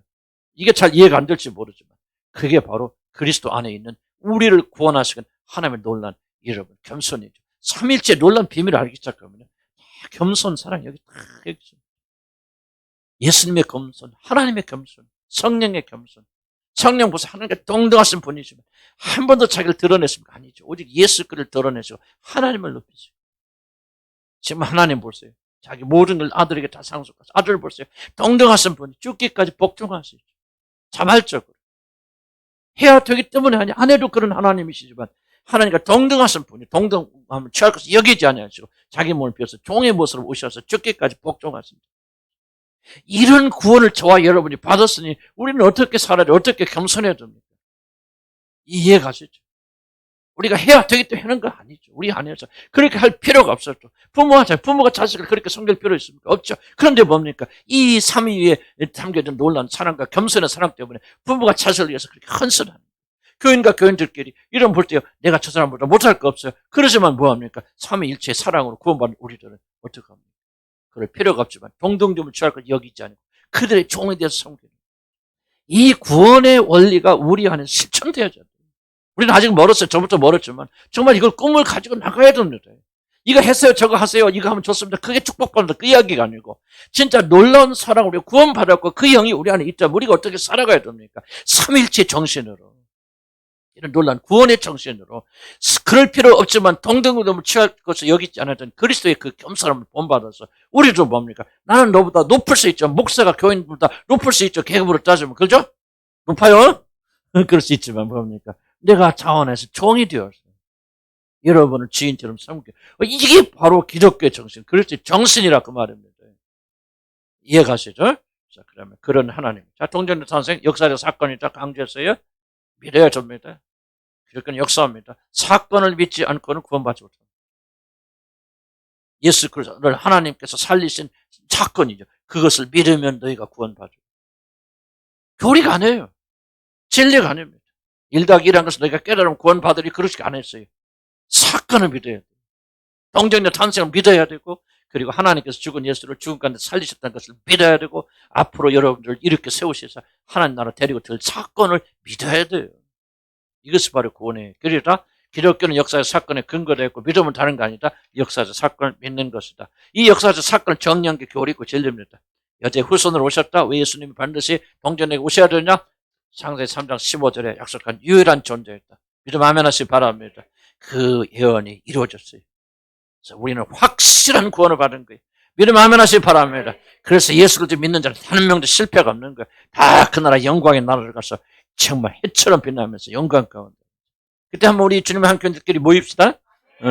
이게 잘 이해가 안 될지 모르지만 그게 바로 그리스도 안에 있는 우리를 구원하시는 하나님의 놀란 여러분 겸손이죠. 삼일째 놀란 비밀을 알기 시작하면 겸손 사랑 여기 딱 있습니다. 예수님의 겸손, 하나님의 겸손, 성령의 겸손. 성령 보세요. 하나님과 동등하신 분이지만 한 번도 자기를 드러냈습니까? 아니죠. 오직 예수 그를 드러내시고 하나님을 높이시고. 지금 하나님 보세요. 자기 모든 걸 아들에게 다 상속하시고 아들 보세요. 동등하신 분이 죽기까지 복종하시죠. 자발적으로. 해야 되기 때문에 아니 안 해도 그런 하나님이시지만 하나님과 동등하신 분이 동등하면 취할 것을 여기지 아니하시고 자기 몸을 비워서 종의 모습으로 오셔서 죽기까지 복종하십니다. 이런 구원을 저와 여러분이 받았으니 우리는 어떻게 살아야 돼? 어떻게 겸손해야 됩니까? 이해 가시죠? 우리가 해야 되기 때문에 하는 거 아니죠. 우리 안에서 그렇게 할 필요가 없었죠. 부모가 자식을 그렇게 섬길 필요 있습니까? 없죠. 그런데 뭡니까? 이 삼위에 담겨진 놀라운 사랑과 겸손의 사랑 때문에 부모가 자식을 위해서 그렇게 헌신하는 거예요. 교인과 교인들끼리 이런 볼 때요. 내가 저 사람보다 못할 거 없어요. 그러지만 뭐합니까? 삼위일체의 사랑으로 구원받는 우리들은 어떻게 합니까? 그럴 필요가 없지만 동등됨을 취할 것 여기지 않고 그들의 종에 대해서 섬기는 이 구원의 원리가 우리 안에 실천되어야 돼요. 우리는 아직 멀었어요. 저부터 멀었지만 정말 이걸 꿈을 가지고 나가야 됩니다. 이거 했어요. 저거 하세요. 이거 하면 좋습니다. 그게 축복받는다. 그 이야기가 아니고 진짜 놀라운 사랑으로 우리가 구원받았고 그 영이 우리 안에 있다면 우리가 어떻게 살아가야 됩니까? 삼일체 정신으로. 이런 놀란 구원의 정신으로 그럴 필요 없지만 동등됨을 취할 것을 여기지 않았던 그리스도의 그 겸손함을 본받아서 우리도 뭡니까? 나는 너보다 높을 수 있죠. 목사가 교인보다 높을 수 있죠. 계급으로 따지면. 그죠? 높아요? 그럴 수 있지만 뭡니까? 내가 자원해서 종이 되었어요. 여러분을 지인처럼 삼게. 이게 바로 기독교의 정신. 그렇지. 정신이라 그 말입니다. 이해가시죠? 자, 그러면 그런 하나님. 자, 동정녀 탄생 역사적 사건이다 강조했어요. 믿어야 됩니다. 기독교는 역사입니다. 사건을 믿지 않고는 구원받지 못합니다. 예수 그리스도를 하나님께서 살리신 사건이죠. 그것을 믿으면 너희가 구원받죠. 교리가 아니에요. 진리가 아닙니다. 1+1이라는 것을 너희가 깨달으면 구원받으리 그렇게 안 했어요. 사건을 믿어야 돼요. 동정녀 탄생을 믿어야 되고 그리고 하나님께서 죽은 예수를 죽은 가운데 살리셨다는 것을 믿어야 되고 앞으로 여러분들을 이렇게 세우셔서 하나님 나라 데리고 들 사건을 믿어야 돼요. 이것이 바로 구원이에요. 그러다 기독교는 역사적 사건에 근거되어 있고 믿음은 다른 거 아니다. 역사적 사건을 믿는 것이다. 이 역사적 사건을 정리한 게 교리고 진리입니다. 여제 후손으로 오셨다. 왜 예수님이 반드시 동정에게 오셔야 되냐? 창세기 3장 15절에 약속한 유일한 존재였다. 믿음 아멘 하시기 바랍니다. 그 예언이 이루어졌어요. 그래서 우리는 확실한 구원을 받은 거예요. 믿음 아멘 하시기 바랍니다. 그래서 예수를 믿는 자는 단 한 명도 실패가 없는 거예요. 다 그 나라 영광의 나라를 가서 정말 해처럼 빛나면서 영광 가운데. 그때 한번 우리 주님의 한교인들끼리 모입시다.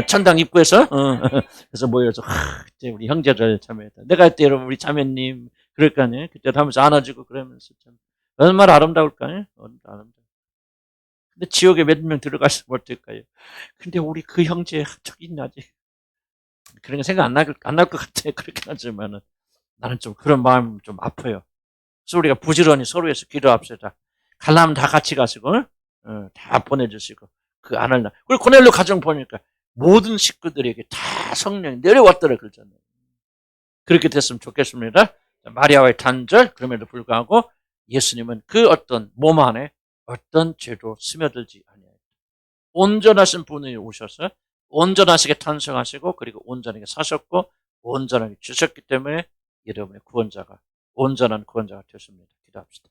천당 입구에서. 그래서 모여서 그때 우리 형제들 참여했다. 내가 그때 여러분 우리 자매님 그럴 거 아니에요. 그때 하면서 안아주고 그러면서 참 얼마나 아름다울까요? 아름다워. 근데 지옥에 몇 명 들어가서 못할까요? 근데 우리 그 형제 저기 있나 아직. 그런 거 생각 안 날 것 같아요. 그렇게 하지만은 나는 좀 그런 마음 좀 아파요. 그래서 우리가 부지런히 서로에서 기도합시다. 가려면 다 같이 가시고, 다 보내주시고, 그 안 할라. 그리고 고넬료 가정 보니까 모든 식구들에게 다 성령이 내려왔더라 그러잖아요. 그렇게 됐으면 좋겠습니다. 마리아와의 단절, 그럼에도 불구하고 예수님은 그 어떤 몸 안에 어떤 죄도 스며들지 아니하였다. 온전하신 분이 오셔서 온전하시게 탄생하시고 그리고 온전하게 사셨고 온전하게 주셨기 때문에 여러분의 구원자가 온전한 구원자가 되었습니다. 기도합시다.